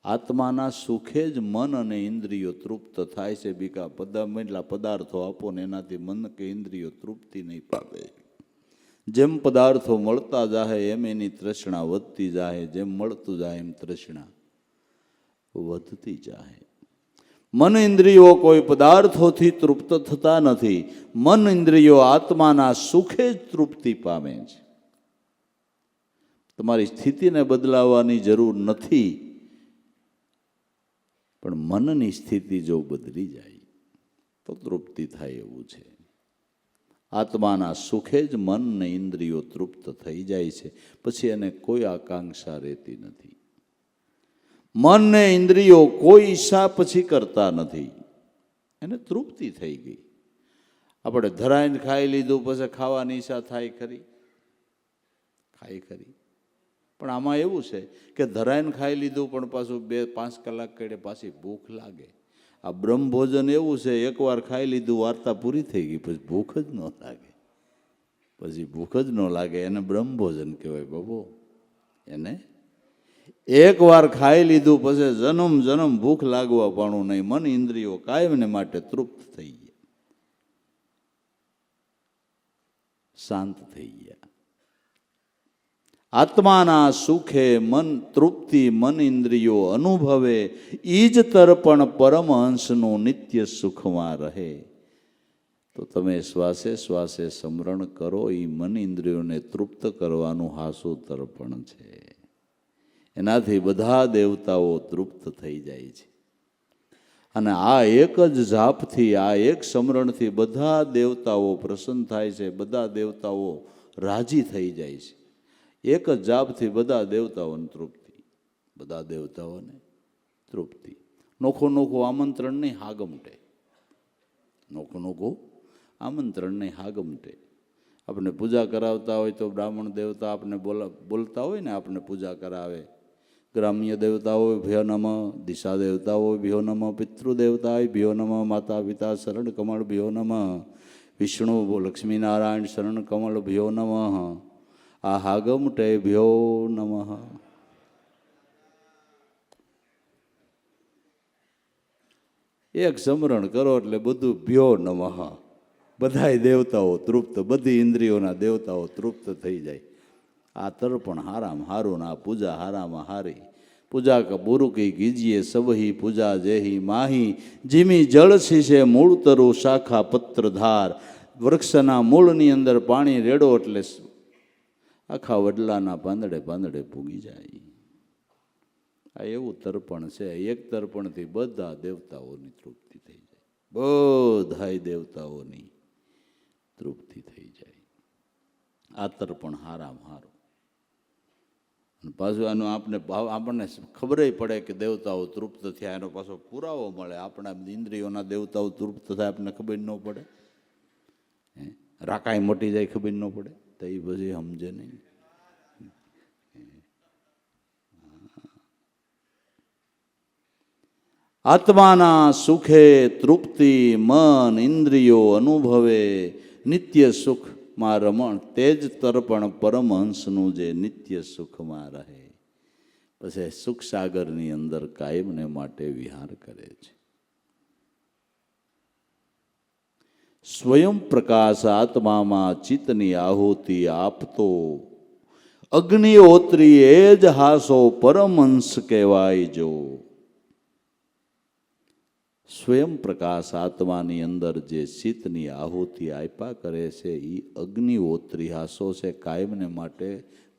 આત્માના સુખે જ મન અને ઇન્દ્રિયો તૃપ્ત થાય છે. બીકા એટલા પદાર્થો આપો ને એનાથી મન કે ઇન્દ્રિયો તૃપ્તિ નહીં પામે. જેમ પદાર્થો મળતા જાય એમ એની તૃષ્ણા વધતી જાય, જેમ મળતું જાય એમ તૃષ્ણા વધતી જાય. મન ઇન્દ્રિયો કોઈ પદાર્થોથી તૃપ્ત થતા નથી. મન ઇન્દ્રિયો આત્માના સુખે જ તૃપ્તિ પામે છે. તમારી સ્થિતિને બદલાવવાની જરૂર નથી, પણ મનની સ્થિતિ જો બદલી જાય તો તૃપ્તિ થાય એવું છે. આત્માના સુખે જ મન ને ઇન્દ્રિયો તૃપ્ત થઈ જાય છે. પછી એને કોઈ આકાંક્ષા રહેતી નથી. મન ને ઇન્દ્રિયો કોઈ ઈચ્છા પછી કરતા નથી, એને તૃપ્તિ થઈ ગઈ. આપણે ધરાઈને ખાઈ લીધું પછી ખાવાની ઈચ્છા થાય ખરી? ખાઈ ખરી. પણ આમાં એવું છે કે ધરાઈને ખાઈ લીધું પણ પાછું 2-5 કલાક કડે પાછી ભૂખ લાગે. આ બ્રહ્મ ભોજન એવું છે, એકવાર ખાઈ લીધું વાર્તા પૂરી થઈ ગઈ, પછી ભૂખ જ ન લાગે. પછી ભૂખ જ ન લાગે, એને બ્રહ્મભોજન કહેવાય બાબુ. એને એકવાર ખાઈ લીધું પછી જન્મ જન્મ ભૂખ લાગવા પાણું નહીં. મન ઇન્દ્રિયો કાયમને માટે તૃપ્ત થઈ ગયા, શાંત થઈ ગયા. આત્માના સુખે મન તૃપ્તિ મન ઇન્દ્રિયો અનુભવે, ઈજ તર્પણ પરમહંસનું નિત્ય સુખમાં રહે. તો તમે શ્વાસે શ્વાસે સ્મરણ કરો, એ મન ઇન્દ્રિયોને તૃપ્ત કરવાનું હાસું તર્પણ છે. એનાથી બધા દેવતાઓ તૃપ્ત થઈ જાય છે. અને આ એક જ જાપથી, આ એક સ્મરણથી બધા દેવતાઓ પ્રસન્ન થાય છે, બધા દેવતાઓ રાજી થઈ જાય છે. એક જ જાપથી બધા દેવતાઓને તૃપ્તિ, બધા દેવતાઓને તૃપ્તિ. નોખું નોખું આમંત્રણ નહીં, હાગમટે. નોખું નોખું આમંત્રણ નહીં, હાગમટે. આપણે પૂજા કરાવતા હોય તો બ્રાહ્મણ દેવતા આપણે બોલતા હોય ને, આપણે પૂજા કરાવે. ગ્રામ્ય દેવતા હોય ભ્યો નમઃ, દિશા દેવતા હોય ભ્યો નમઃ, પિતૃદેવતા હોય ભ્યો નમઃ, માતા પિતા શરણ કમળ ભ્યો નમઃ, વિષ્ણુ લક્ષ્મીનારાયણ શરણ કમળ ભ્યો નમઃ, આ હાગમટે ભ્યો નમઃ. એક સ્મરણ કરો એટલે બધું ભ્યો નમઃ, બધાય દેવતાઓ તૃપ્ત, બધી ઇન્દ્રિયોના દેવતાઓ તૃપ્ત થઈ જાય. આ તર્પણ હારામાં હારું ને આ પૂજા હારામાં હારી. પૂજા ક બુરુ કી કીજીએ સબહી પૂજા જેહી માહી, જીમી જળ શીશે મૂળ તરુ શાખા પત્રધાર. વૃક્ષના મૂળની અંદર પાણી રેડો એટલે આખા વડલાના પાંદડે પાંદડે પૂગી જાય. આ એવું તર્પણ છે. એક તર્પણથી બધા દેવતાઓની તૃપ્તિ થઈ જાય, બધાય દેવતાઓની તૃપ્તિ થઈ જાય. આ તર્પણ હારામાં હારું. પાછું આનું આપણને ખબર પડે કે દેવતાઓ તૃપ્ત થયા, એનો પાછો પુરાવો મળે. આપણા ઇન્દ્રિયોના દેવતાઓ તૃપ્ત થાય આપણને ખબર ન પડે, રાકાઈ મટી જાય ખબર ન પડે, તો એ પછી સમજે નહીં. આત્માના સુખે તૃપ્તિ મન ઇન્દ્રિયો અનુભવે, નિત્ય સુખમાં રમણ, તે જ તર્પણ પરમહંસનું જે નિત્ય સુખમાં રહે. પછી સુખ સાગરની અંદર કાયમને માટે વિહાર કરે છે. સ્વયં પ્રકાશ આત્મામાં ચિત્તની આહુતિ આપતો, અગ્નિહોત્રી એ જ હાસો પરમહંસ કહેવાય જો. સ્વયં પ્રકાશ આત્માની અંદર જે ચિત્તની આહુતિ આપ્યા કરે છે, એ અગ્નિહોત્રી હાસો છે. કાયમને માટે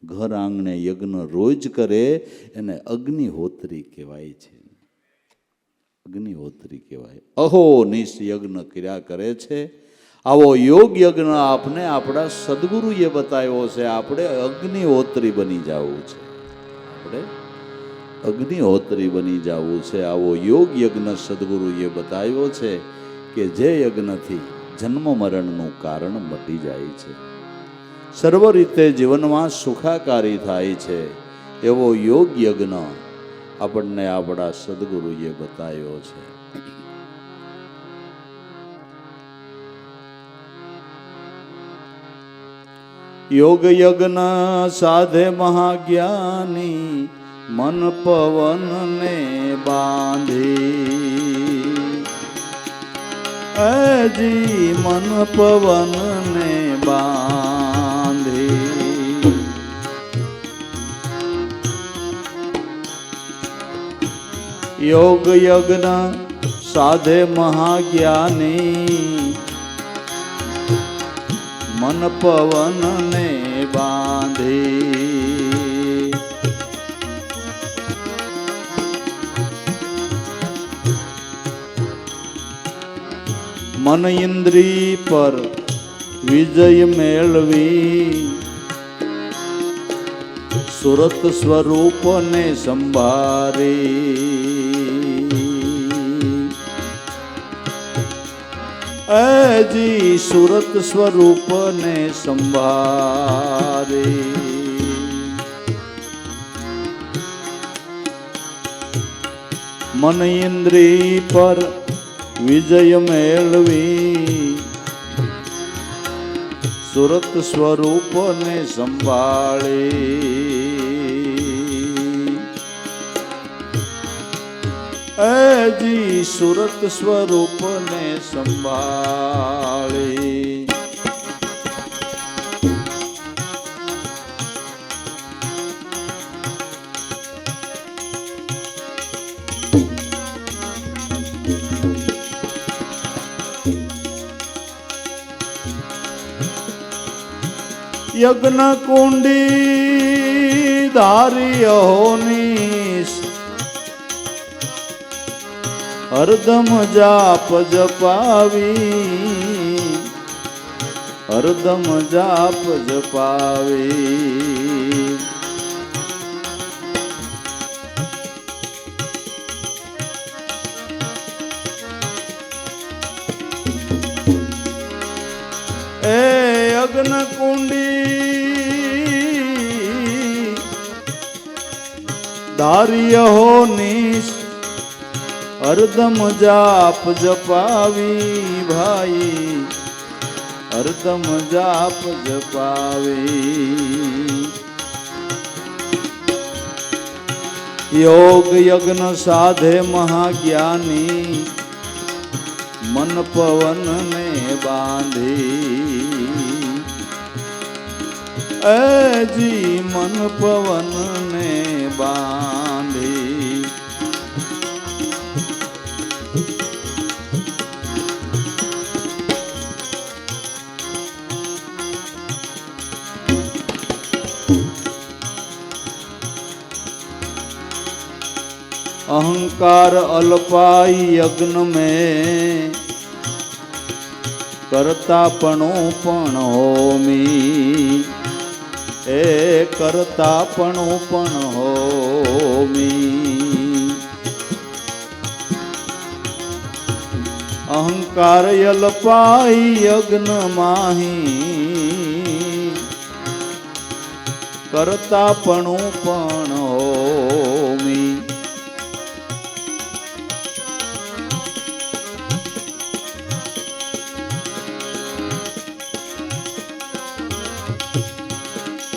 ઘર આંગણે યજ્ઞ રોજ કરે એને અગ્નિહોત્રી કહેવાય છે. અગ્નિહોત્રી કહેવાય. અહોનિશ યજ્ઞ કર્યા કરે છે. આવો યોગ યજ્ઞ આપને આપણા સદગુરુએ બતાવ્યો છે. આપણે અગ્નિહોત્રી બની જવું છે. આપણે અગ્નિહોત્રી બની જવું છે. આવો યોગ યજ્ઞ સદગુરુએ બતાવ્યો છે કે જે યજ્ઞથી જન્મ મરણનું કારણ મટી જાય છે, સર્વ રીતે જીવનમાં સુખાકારી થાય છે. એવો યોગ યજ્ઞ આપણને આપણા સદગુરુએ બતાવ્યો છે. યોગ યજ્ઞ સાધે મહાજ્ઞાની, મન પવન ને બાંધી. અજી મન પવન ને બાંધી. યોગ યજ્ઞ સાધે મહાજ્ઞાની, મન પવન ને બાંધી. મન ઇન્દ્રિય પર વિજય મેળવી, સુરત સ્વરૂપને સંભારી. અજી સુરત સ્વરૂપને સંભારી. મન ઇન્દ્રિય પર વિજય મેળવી, સુરત સ્વરૂપને સંભાળે જી સુરત સ્વરૂપને સંભાળે યજ્ઞ કુંડી ધારી અહોની હરદમ જાપ જપાવી હરદમ જાપ જપાવી એ યજ્ઞ કુંડી ધાર્ય હો નિશ હરદમ જાપ જપાવી ભાઈ હરદમ જાપ જપાવી યોગ યજ્ઞ સાધે મહાજ્ઞાની મન પવન ને બાંધી જી મન પવન ને બાંધી अहंकार अल्पाई यज्ञ में करतापणो पण होमी ए करतापणो पण होमी अहंकार अल्पाई यज्ञ माही करतापणो पण होमी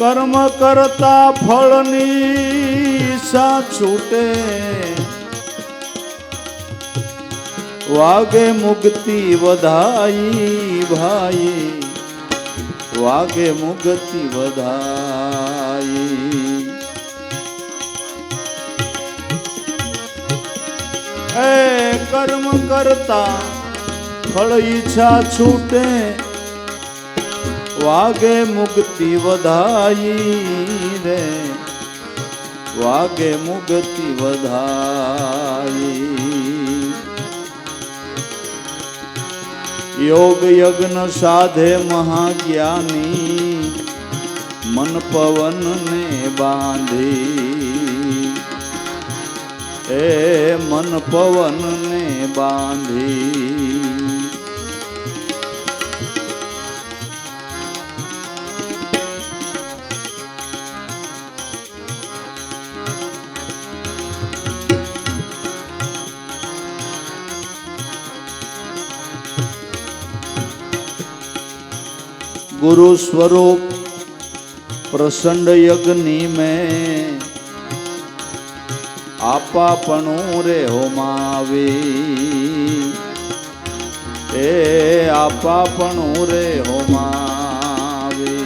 कर्म करता फलनी सा छूटे वागे मुक्ति वधाई भाई वागे मुक्ति वधाई ए कर्म करता फल इच्छा छूटे वागे मुक्ति वधाई रे वागे मुक्ति वधाई योग यज्ञ साधे महाज्ञानी मन पवन ने बांधी ए मन पवन ने बांधी गुरु स्वरूप प्रसंड यज्ञ में आपापणु रे होमावे ए आपापणु रे होमावे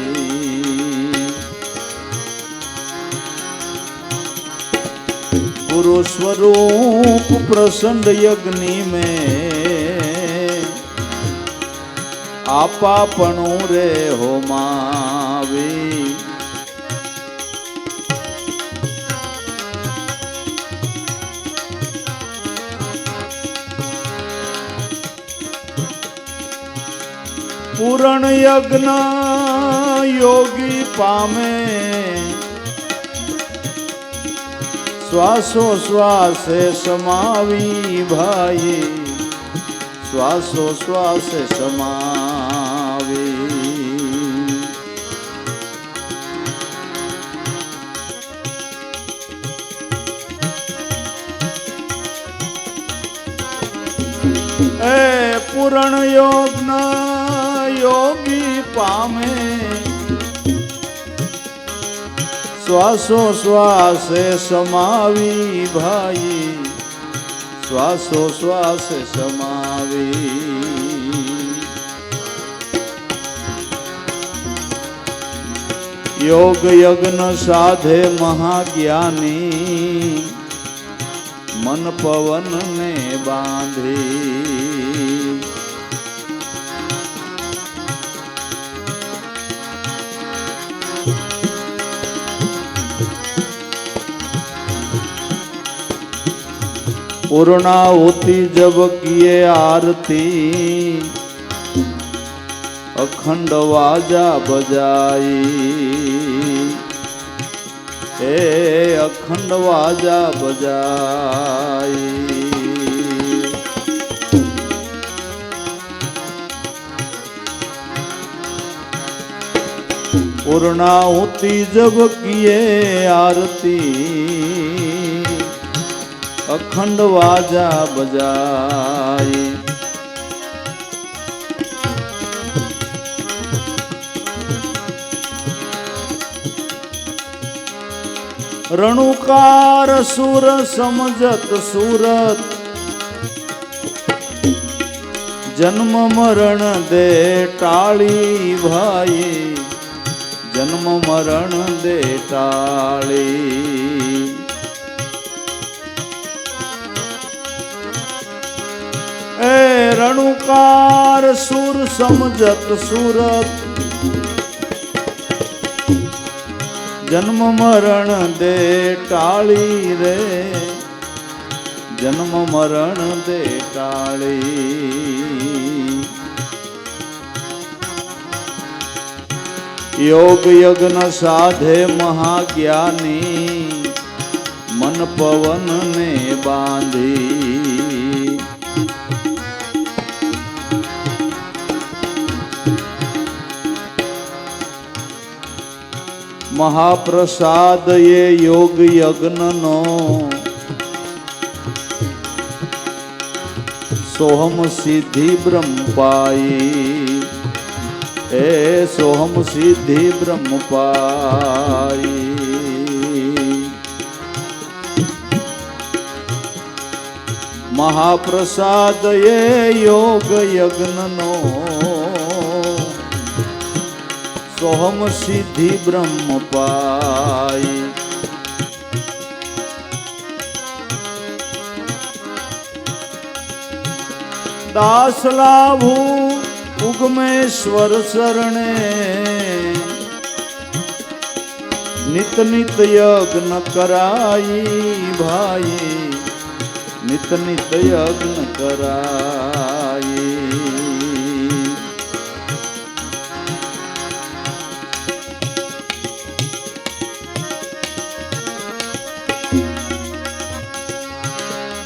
गुरु स्वरूप प्रसंड यज्ञ में आपापणु रे होमावे पूर्ण यज्ञ योगी पामे श्वासो श्वास समावी भाई श्वासो श्वास समावे ए पूर्ण योग न योगी પામે શ્વાસો શ્વાસે સમાવી ભાઈ શ્વાસો શ્વાસે સમાવી યોગ યજ્ઞ સાધે મહાજ્ઞાની મન પવન ને બાંધી पूर्णाहुति जब किए आरती अखंड वाजा बजाई हे अखंड वाजा बजाई पूर्णाहुति जब किए आरती अखंड वाजा बजाई रणुकार सुर समझत सूरत जन्म मरण दे टाली भाई जन्म मरण दे टाली ए रणुकार सुर समझत सूरत जन्म मरण दे टाली रे जन्म मरण दे टाली योग यज्ञ साधे महाज्ञानी मन पवन ने बांधी महाप्रसाद ये योग यज्ञ नो सोहम सिद्धि ब्रह्म पाई ए सोहम सिद्धि ब्रह्म पाई महाप्रसाद ये योग यज्ञ नो सोहम सिद्धि ब्रह्म पाई दास लाभू उगमेश्वर शरणे नित नित यज्ञ कराई भाई नित नित यज्ञ कराई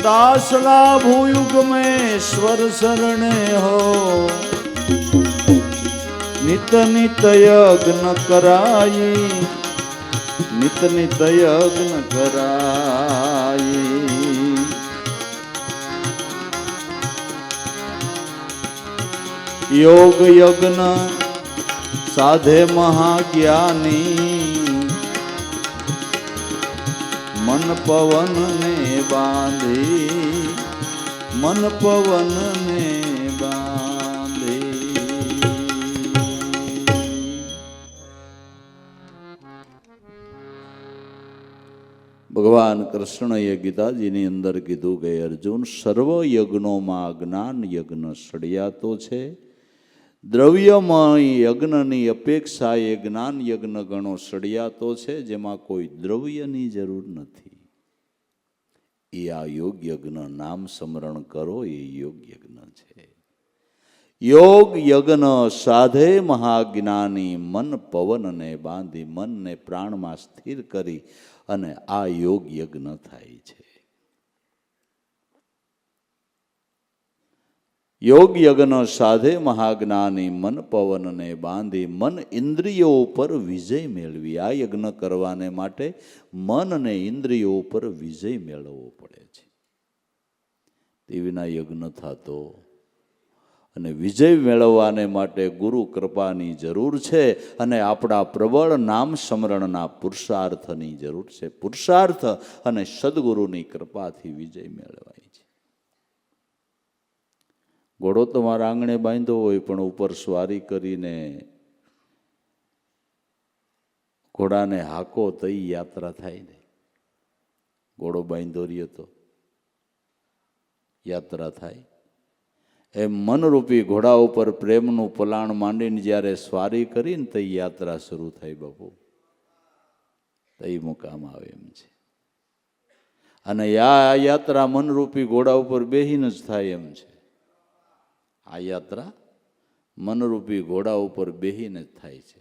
दास लाभू युग में स्वर शरणे हो नित नित यज्ञ कराई नित नित यज्ञ कराई योग यज्ञ साधे महाज्ञानी मन पवन ने बांधी मन पवन ने बांधी भगवान कृष्ण ये गीताजी ની અંદર કીધું કે અર્જુન સર્વ યજ્ઞોમાં જ્ઞાન યજ્ઞ સળિયાતો છે દ્રવ્યમય યજ્ઞની અપેક્ષાએ જ્ઞાન યજ્ઞ ગણો સળિયાતો છે જેમાં કોઈ દ્રવ્યની જરૂર નથી એ આ યોગ યજ્ઞ નામ સ્મરણ કરો એ યોગ યજ્ઞ છે યોગ યજ્ઞ સાધે મહાજ્ઞાની મન પવનને બાંધી મનને પ્રાણમાં સ્થિર કરી અને આ યોગ યજ્ઞ થાય છે યોગ યજ્ઞ સાધે મહાજ્ઞાની મન પવનને બાંધી મન ઇન્દ્રિયો ઉપર વિજય મેળવી આ યજ્ઞ કરવાને માટે મન અને ઇન્દ્રિયો ઉપર વિજય મેળવવો પડે છે તે વિના યજ્ઞ થતો અને વિજય મેળવવાને માટે ગુરુ કૃપાની જરૂર છે અને આપણા પ્રબળ નામ સ્મરણના પુરુષાર્થની જરૂર છે. પુરુષાર્થ અને સદગુરુની કૃપાથી વિજય મેળવાય છે. ઘોડો તમારા આંગણે બાંધ્યો હોય પણ ઉપર સ્વારી કરીને ઘોડાને હાકો તઈ યાત્રા થાય ને. ઘોડો બાંધ્યો રહ્યો તો યાત્રા થાય. એમ મનરૂપી ઘોડા ઉપર પ્રેમનું પલાણ માંડીને જ્યારે સ્વારી કરીને તો યાત્રા શરૂ થાય બાપુ, તઈ મુકામ આવે એમ છે. અને આ યાત્રા મનરૂપી ઘોડા ઉપર બેહીને જ થાય એમ છે. આ યાત્રા મનરૂપી ઘોડા ઉપર બેહીને જ થાય છે.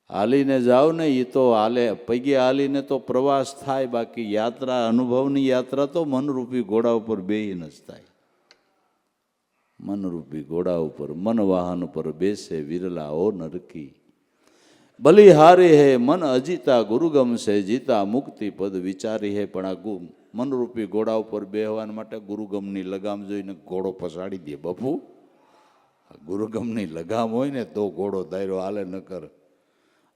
હાલીને જાઓ ને એ તો હાલે, પગે હાલીને તો પ્રવાસ થાય, બાકી યાત્રા, અનુભવની યાત્રા તો મનરૂપી ઘોડા ઉપર બેહીને જ થાય. મનરૂપી ઘોડા ઉપર મન વાહન પર બેસે વિરલા ઓ નરકી, બલિહારી હે મન અજીતા ગુરુગમ છે, જીતા મુક્તિ પદ વિચારી હે. પણ આ મનરૂપી ઘોડા ઉપર બેહવા માટે ગુરુગમની લગામ જોઈને ઘોડો પસાડી દે બાપુ. ગુરુગમની લગામ હોય ને તો ઘોડો દાયરો હાલે, નકર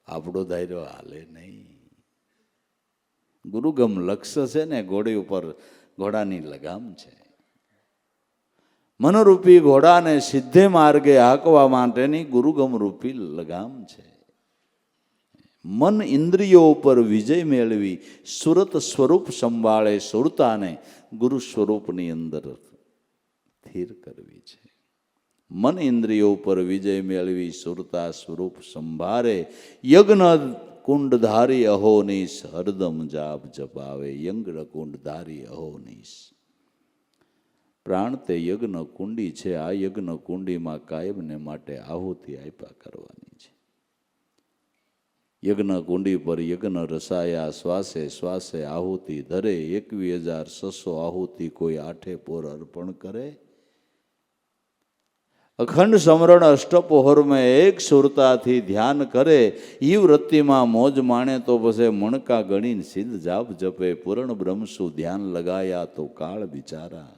આપણો દાયરો હાલે નહીં. ગુરુગમ લક્ષ્ય છે ને ઘોડી ઉપર, ઘોડાની લગામ છે. મનરૂપી ઘોડાને સિદ્ધે માર્ગે હાંકવા માટેની ગુરુગમ રૂપી લગામ છે. મન ઇન્દ્રિયો ઉપર વિજય મેળવી સુરત સ્વરૂપ સંભાળે સુરતાને ગુરુ સ્વરૂપની અંદર સ્થિર કરવી છે. મન ઇન્દ્રિયો ઉપર વિજય મેળવી સુરતા સ્વરૂપ સંભાળે યજ્ઞ કુંડધારી અહોનીશ હરદમ જાપ જપાવે. યજ્ઞ કુંડધારી અહોનીશ, પ્રાણ તે યજ્ઞ કુંડી છે. આ યજ્ઞ કુંડીમાં કાયમને માટે આહુતિ આપ્યા કરવાની છે. યજ્ઞ કુંડી પર યજ્ઞ રસાયા, શ્વાસે શ્વાસે આહુતિ ધરે. 21,600 આહુતિ કોઈ આઠે પોર અર્પણ કરે. અખંડ સમરણ અષ્ટપોહરમાં એક સુરતાથી ધ્યાન કરે. ઈ વૃત્તિમાં મોજ માણે તો પછી મણકા ગણીને સિદ્ધ જાપ જપે. પૂર્ણ બ્રહ્મસુ ધ્યાન લગાયા તો કાળ બિચારા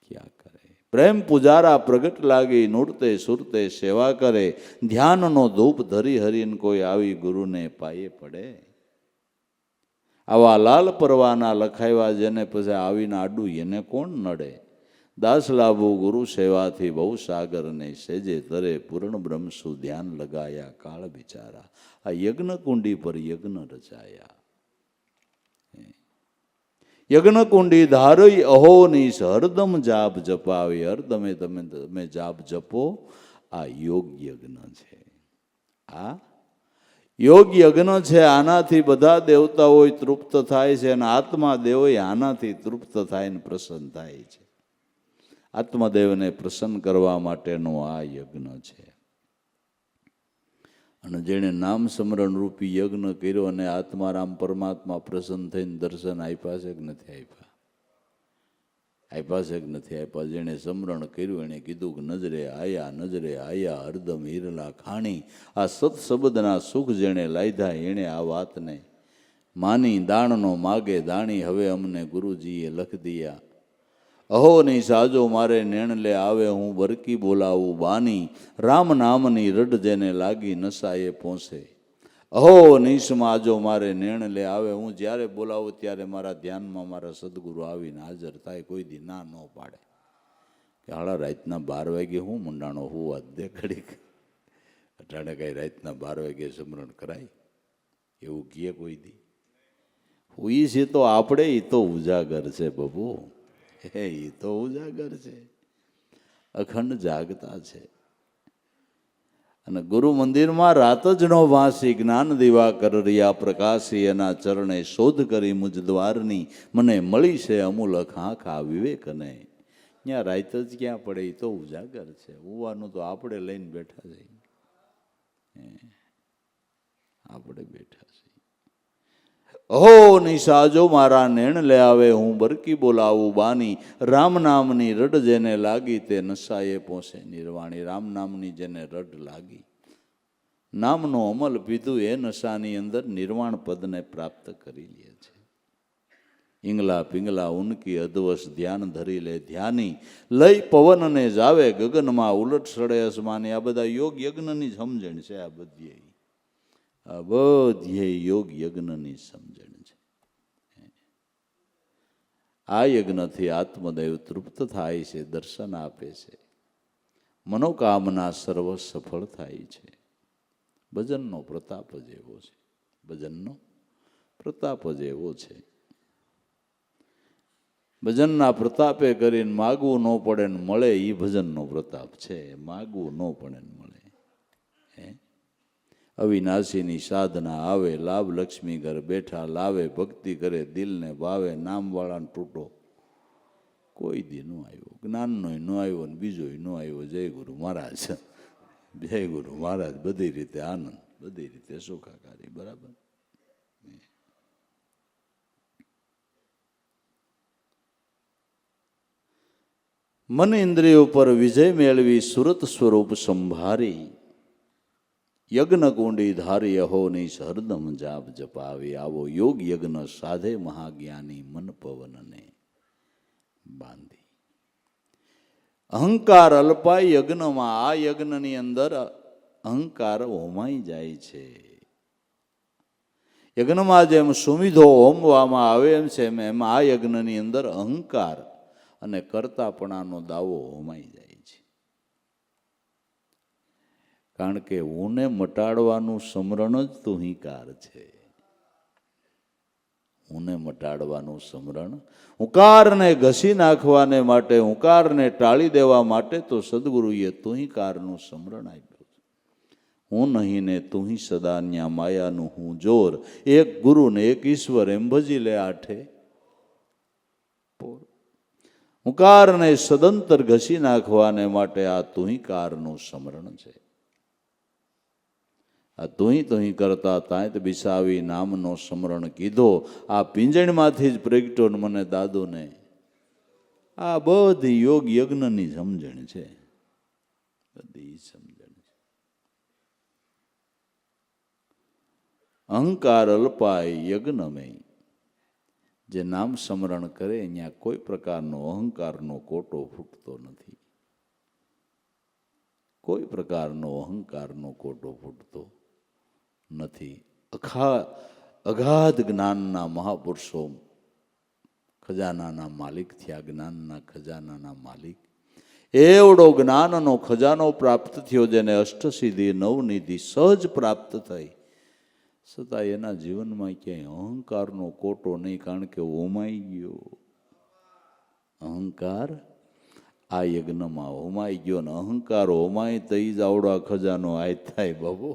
ક્યાં કરે. પ્રેમ પુજારા પ્રગટ લાગી નૂરતે સુરતે સેવા કરે. ધ્યાનનો ધૂપ ધરી હરીને કોઈ આવી ગુરુને પાયે પડે. આવા લાલ પરવાના લખાવ્યા જેને પછી આવીને આડું એને કોણ નડે. દાસ લાભુ ગુરુ સેવાથી બહુ સાગરને સેજે તરે. પૂર્ણ બ્રહ્મસુ ધ્યાન લગાયા કાળ બિચારા. આ યજ્ઞ કુંડી પર યજ્ઞ રચાયા. યજ્ઞ કુંડી ધારઈ અહોનીશ હરદમ જાપ જપાવી. હરદમે તમે જાપ જપો. આ યોગ યજ્ઞ છે. આ યોગ યજ્ઞ છે. આનાથી બધા દેવતાઓ તૃપ્ત થાય છે અને આત્મા દેવો આનાથી તૃપ્ત થાય ને પ્રસન્ન થાય છે. આત્મદેવને પ્રસન્ન કરવા માટેનો આ યજ્ઞ છે. અને જેણે નામ સ્મરણ રૂપી યજ્ઞ કર્યો અને આત્મારામ પરમાત્મા પ્રસન્ન થઈને દર્શન આપ્યા છે કે નથી આપ્યા? આપ્યા છે કે નથી આપ્યા? જેણે સ્મરણ કર્યું એણે કીધું કે નજરે આયા હરદમ હિરલા ખાણી. આ સત્શબ્દના સુખ જેણે લાયધા એણે આ વાતને માની. દાણનો માગે દાણી હવે અમને ગુરુજીએ લખ દિયા. અહો નહીં સાજો મારે નેણલે આવે હું બરકી બોલાવું બાની. રામ નામની રડ જેને લાગી નશાએ પહોંચે. અહો નિશમાં આજો મારે નેણલે આવે હું જ્યારે બોલાવું ત્યારે મારા ધ્યાનમાં મારા સદગુરુ આવીને હાજર થાય. કોઈ દી ના ન પાડે કે હાળા રાતના 12 વાગે હું મુંડાણો હું વાત દે ઘડીક. અટાણે કઈ રાતના 12 વાગે સ્મરણ કરાય એવું કહે કોઈ દી? હુઈ છે તો આપણે એ તો ઉજાગર છે બબુ. એ તો ઉજાગર છે, અખંડ જાગતા છે. અને ગુરુ મંદિરમાં રાત જ નો વાસી. જ્ઞાન દીવા કરરિયા પ્રકાશી. એના ચરણે શોધ કરી મુજ દ્વારની. મને મળી છે અમૂલક આંખ આ વિવેકને. ત્યાં રાત જ ક્યાં પડે? એ તો ઉજાગર છે. ઉવાનું તો આપણે લઈને બેઠા છે. આપણે બેઠા છે. અહો નિશાજો મારા નેણ લે આવે હું બરકી બોલાવું બાની. રામ નામની રડ જેને લાગી તે નશાએ પહોંચે નિર્વાણી. રામ નામની જેને રડ લાગી, નામનો અમલ પીધું એ નશાની અંદર નિર્વાણ પદને પ્રાપ્ત કરી લે છે. ઈંગલા પિંગલા ઉનકી અધવશ ધ્યાન ધરી લે ધ્યાની લઈ પવનને જાવે ગગનમાં ઉલટ સડે અસમાની. આ બધા યોગ યજ્ઞની સમજણ છે. આ બધી યોગ યજ્ઞની સમજણ છે. આ યજ્ઞથી આત્મદેવ તૃપ્ત થાય છે, દર્શન આપે છે, મનોકામના સર્વ સફળ થાય છે. ભજનનો પ્રતાપ જ એવો છે. ભજનનો પ્રતાપ જ એવો છે. ભજનના પ્રતાપે કરીને માગવું ન પડે ને મળે, એ ભજનનો પ્રતાપ છે. માગવું ન પડે ને મળે. અવિનાશીની સાધના આવે, લાભ લક્ષ્મી ઘર બેઠા લાવે, ભક્તિ કરે દિલને ભાવે, નામવાળાને તૂટો કોઈ દી ન આવ્યો, જ્ઞાનનો ન આવ્યો ને બીજો ન આવ્યો. જય ગુરુ મહારાજ, જય ગુરુ મહારાજ. બધી રીતે આનંદ, બધી રીતે સુખાકારી. બરાબર. મન ઇન્દ્રિયો પર વિજય મેળવી સુરત સ્વરૂપ સંભારી, યજ્ઞ કુંડી ધારી અહોની હરદમ જાપ જપાવી. આવો યોગ યજ્ઞ સાધે મહાજ્ઞાની મન પવનને બાંધી. અહંકાર અલ્પાય યજ્ઞમાં. આ યજ્ઞની અંદર અહંકાર હોમાઈ જાય છે. યજ્ઞમાં જેમ સુમિધો હોમવામાં આવે એમ છે, એમ આ યજ્ઞની અંદર અહંકાર અને કરતાપણાનો દાવો હોમાઈ જાય છે. કારણ કે હુંને મટાડવાનું સમરણ જ તુહિકાર છે. હુંને મટાડવાનું સમરણ, હુંકારને ઘસી નાખવાને માટે, હુંકારને ટાળી દેવા માટે તો સદગુરુએ તુહિકારનું સમરણ આપ્યું છે. હું નહીં ને તુહી સદાન્યા માયાનું હું જોર, એક ગુરુ ને એક ઈશ્વર એમ ભજી લે આઠે પોર. હુંકારને સદંતર ઘસી નાખવાને માટે આ તુહિકારનું સમરણ છે. આ તુહી તુહી કરતા તાંત બિસાવી નામનો સમરણ કીધો. આ પિંજણમાંથી જ પ્રગટો મને દાદોને. આ બધી યોગ યજ્ઞની સમજણ છે. બધી સમજણ છે. અહંકાર અલ્પાય યજ્ઞમય. જે નામ સ્મરણ કરે અહીંયા કોઈ પ્રકારનો અહંકારનો કોટો ફૂટતો નથી. કોઈ પ્રકારનો અહંકારનો કોટો ફૂટતો નથી. અગાધ જ્ઞાનના મહાપુરુષો ખજાનાના માલિક થયા. જ્ઞાનના ખજાનાના માલિક. એવડો જ્ઞાનનો ખજાનો પ્રાપ્ત થયો, જેને અષ્ટસિદ્ધિ નવનિધિ સહજ પ્રાપ્ત થઈ, છતાં એના જીવનમાં ક્યાંય અહંકારનો કોટો નહીં. કારણ કે હોમાઈ ગયો અહંકાર. આ યજ્ઞમાં હોમાઈ ગયો ને અહંકાર હોમાય તઈ જ આવડો આ ખજાનો આય થાય બાબુ.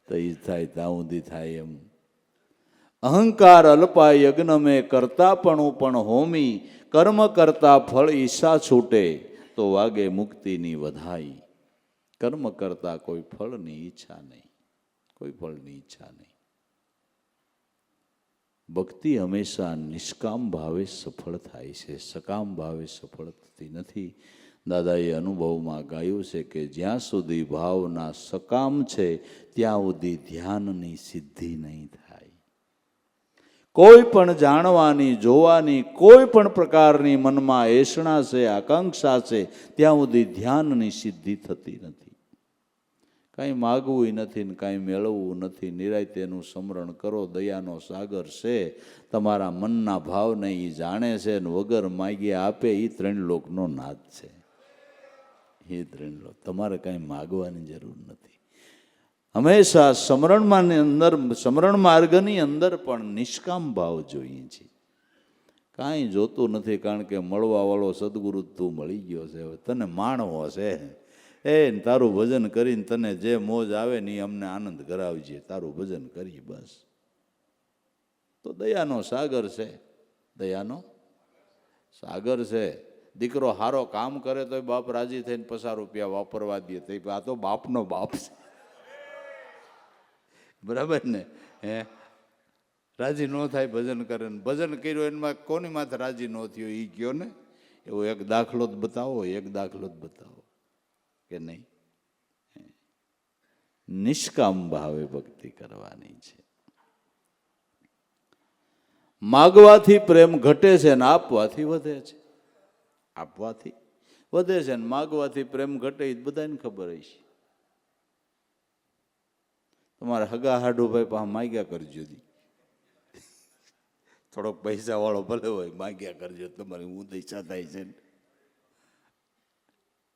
તઈ થાય ત્યાં સુધી થાય એમ. અહંકાર અલ્પા યજ્ઞ મેં કરતાપણું પણ હોમી, કર્મ કરતા ફળ ઈચ્છા છૂટે તો વાગે મુક્તિની વધાઈ. કર્મ કરતા કોઈ ફળની ઈચ્છા નહીં, કોઈ ફળની ઈચ્છા નહીં. ભક્તિ હંમેશા નિષ્કામ ભાવે સફળ થાય છે, સકામ ભાવે સફળ થતી નથી. દાદાએ અનુભવમાં ગાયું છે કે જ્યાં સુધી ભાવના સકામ છે ત્યાં સુધી ધ્યાનની સિદ્ધિ નહીં થાય. કોઈ પણ જાણવાની, જોવાની, કોઈ પણ પ્રકારની મનમાં એષણા છે, આકાંક્ષા છે, ત્યાં સુધી ધ્યાનની સિદ્ધિ થતી નથી. કાંઈ માગવું નથી ને કાંઈ મેળવવું નથી. નિરાંતે એનું સ્મરણ કરો. દયાનો સાગર છે. તમારા મનના ભાવને એ જાણે છે ને વગર માગીએ આપે. એ ત્રણ લોકનો નાદ છે. એ ત્રણ લોક. તમારે કાંઈ માગવાની જરૂર નથી. હંમેશા સ્મરણ માર્ગની અંદર પણ નિષ્કામ ભાવ જોઈએ છે. કાંઈ જોતું નથી. કારણ કે મળવાવાળો સદગુરુ તું મળી ગયો છે. હવે તને માણવો છે. તારું ભજન કરીને તને જે મોજ આવે ને એ અમને આનંદ કરાવજે. તારું ભજન કરી બસ. તો દયાનો સાગર છે. દયાનો સાગર છે. દીકરો હારો કામ કરે તો બાપ રાજી થઈને 50 રૂપિયા વાપરવા દે. તો આ તો બાપનો બાપ છે. બરાબર ને? રાજી ન થાય ભજન કરે ને ભજન કર્યું એમાં કોની માથે રાજી ન થયો એ કયો ને. એવો એક દાખલો જ બતાવો, એક દાખલો જ બતાવો કે નહીં. નિષ્કામ ભાવે ભક્તિ કરવાની છે. માગવાથી પ્રેમ ઘટે છે ને આપવાથી વધે છે. આપવાથી વધે છે ને માગવાથી પ્રેમ ઘટે એ બધાને ખબર હશે. તમારે હગા હાડુભાઈ પાસે માગ્યા કરજો. થોડોક પૈસા વાળો ભલે હોય, માગ્યા કરજો, તમારી હું ઈચ્છા થાય છે.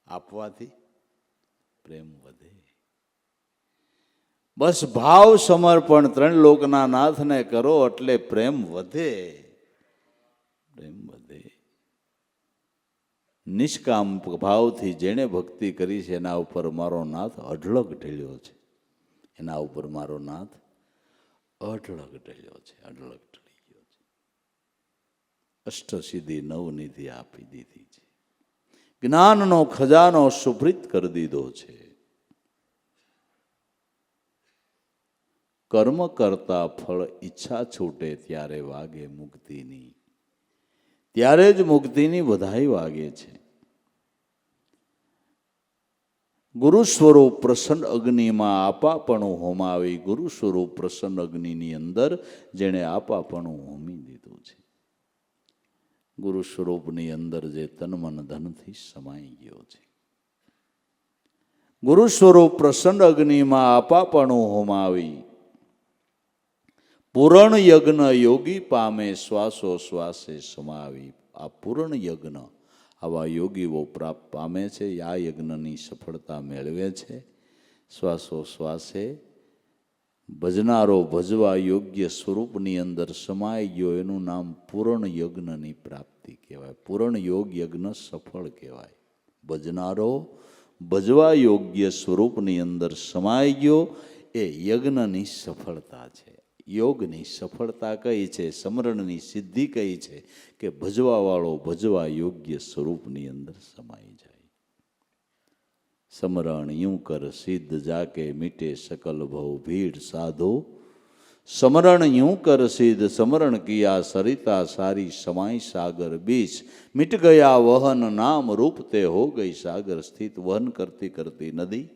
આપવાથી પ્રેમ વધે. બસ ભાવ સમર્પણ ત્રણ લોકના નાથને કરો એટલે પ્રેમ વધે. પ્રેમ વધે. નિષ્કામ ભાવથી જેણે ભક્તિ કરી છે એના ઉપર મારો નાથ અઢળક ઢળ્યો છે. એના ઉપર મારો નાથ અઢળક ઢળ્યો છે. અઢળક ઢળી ગયો છે. અષ્ટસિદ્ધિ નવનિધિ આપી દીધી છે. જ્ઞાનનો ખજાનો સુપ્રીત કરી દીધો છે. કર્મ કરતા ફળ ઈચ્છા છૂટે ત્યારે વાગે મુક્તિની. ત્યારે જ મુક્તિની વધાઈ વાગે છે. ગુરુ સ્વરૂપ પ્રસન્ન અગ્નિમાં આપાપણું હોમાવી, ગુરુ સ્વરૂપ પ્રસન્ન અગ્નિની અંદર જેણે આપાપણું હોમી દીધું છે. ગુરુ સ્વરૂપની અંદર જે તન મન ધનથી સમાઈ ગયો છે. ગુરુ સ્વરૂપ પ્રસન્ન અગ્નિમાં આપાપણું હોમાવી, પૂરણ યજ્ઞ યોગી પામે શ્વાસો શ્વાસે સમાવી. આ પૂરણ યજ્ઞ આવા યોગીઓ પ્રાપ્ત પામે છે. આ યજ્ઞની સફળતા મેળવે છે. શ્વાસો શ્વાસે ભજનારો ભજવા યોગ્ય સ્વરૂપની અંદર સમાઈ ગયો, એનું નામ પૂરણ યજ્ઞની પ્રાપ્તિ કહેવાય. પૂરણ યોગ યજ્ઞ સફળ કહેવાય. ભજનારો ભજવા યોગ્ય સ્વરૂપની અંદર સમાઈ ગયો એ યજ્ઞની સફળતા છે. યોગની સફળતા કઈ છે? સમરણની સિદ્ધિ કઈ છે? કે ભજવાવાળો ભજવા યોગ્ય સ્વરૂપની અંદર સમાઈ જાય. સમરણ યું કર સિદ્ધ જાકે મીટે સકલ ભવ ભીડ સાધો. સમરણ યું કર સિદ્ધ સમરણ કિયા સરિતા સારી સમાઈ સાગર બીચ. મિટ ગયા વહન નામ રૂપ તે હો ગઈ સાગર સ્થિત. વહન કરતી કરતી નદી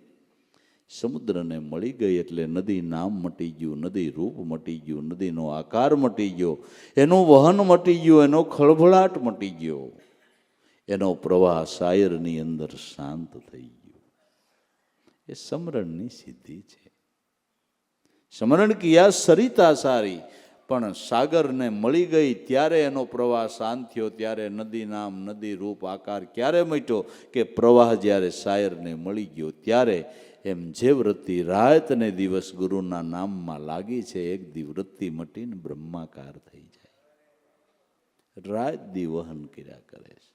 સમુદ્રને મળી ગઈ એટલે નદી નામ મટી ગયું, નદી રૂપ મટી ગયું, નદીનો આકાર મટી ગયો, એનું વહન મટી ગયું, એનો ખળભળાટ મટી ગયો, એનો પ્રવાહ શાયરની અંદર શાંત થઈ ગયો. એ સમરણની સિદ્ધિ છે. સમરણ કિયા સરિતા સારી, પણ સાગરને મળી ગઈ ત્યારે એનો પ્રવાહ શાંત થયો. ત્યારે નદી નામ નદી રૂપ આકાર ક્યારે મટ્યો? કે પ્રવાહ જ્યારે શાયરને મળી ગયો ત્યારે. એમ જે વૃત્તિ રાત ને દિવસ ગુરુના નામમાં લાગી છે, એક દી વૃત્તિ મટીને બ્રહ્માકાર થઈ જાય. રાત દી વહન કર્યા કરે છે.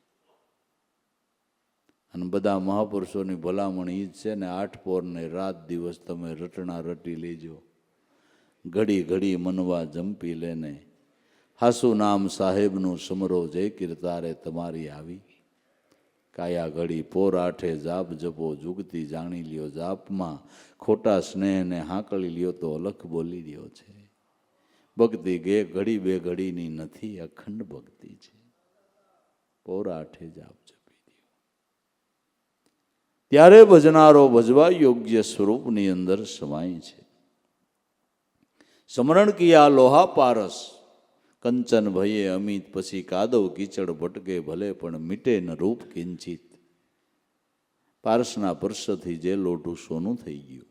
અને બધા મહાપુરુષોની ભલામણ એ જ છે ને, 8 પોર ને રાત દિવસ તમે રટણા રટી લેજો. ઘડી ઘડી મનવા જંપી લેને, હાસુ નામ સાહેબનું સમરો જય કીર્તારે તમારી આવી. કાયા ઘડી પોર 8 જાપ જપો જુગતી જાણી લ્યો. જાપમાં ખોટા સ્નેહને હાંકળી લ્યો તો અલખ બોલી રહ્યો છે. ભક્તિ ગે ઘડી બે ઘડીની નથી, અખંડ ભક્તિ છે. પોર 8 જાપ જપી દો. ત્યારે ભજનારો ભજવા યોગ્ય સ્વરૂપની અંદર સમાય છે. સમરણ કિયા લોહા પારસ, કંચન ભયે અમિત. પછી કાદવ કીચડ ભટકે ભલે પણ મીટે ન રૂપ કિંચિત. પારસના પરસથી જે લોઢું સોનું થઈ ગયું,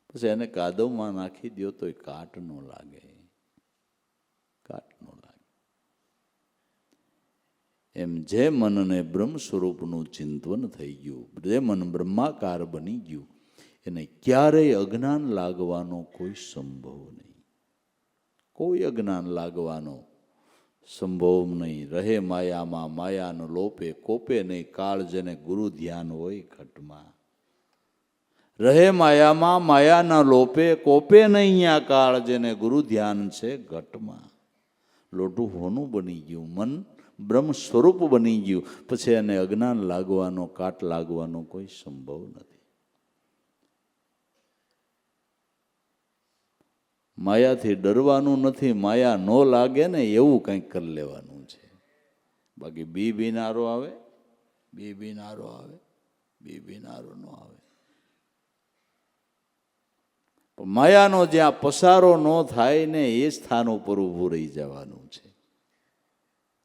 પછી એને કાદવમાં નાખી દો તો કાટ ન લાગે, કાટ ન લાગે. એમ જે મનને બ્રહ્મ સ્વરૂપનું ચિંતન થઈ ગયું, જે મન બ્રહ્માકાર બની ગયું, એને ક્યારેય અજ્ઞાન લાગવાનો કોઈ સંભવ નહીં. કોઈ અજ્ઞાન લાગવાનો સંભવ નહીં. રહે માયામાં માયાનો લોપે કોપે નહીં. કાળ જેને ગુરુ ધ્યાન હોય ઘટમાં. રહે માયામાં માયાના લોપે કોપે નહીં. આ કાળ જેને ગુરુ ધ્યાન છે ઘટમાં. લોઢું હોનું બની ગયું, મન બ્રહ્મ સ્વરૂપ બની ગયું, પછી એને અજ્ઞાન લાગવાનો કાટ લાગવાનો કોઈ સંભવ નથી. માયાથી ડરવાનું નથી. માયા ન લાગે ને એવું કંઈક કરી લેવાનું છે. બાકી બીનારો આવે, બીનારો આવે, બીનારો ન આવે. માયાનો જ્યાં પસારો ન થાય ને એ સ્થાન ઉપર ઊભું રહી જવાનું છે,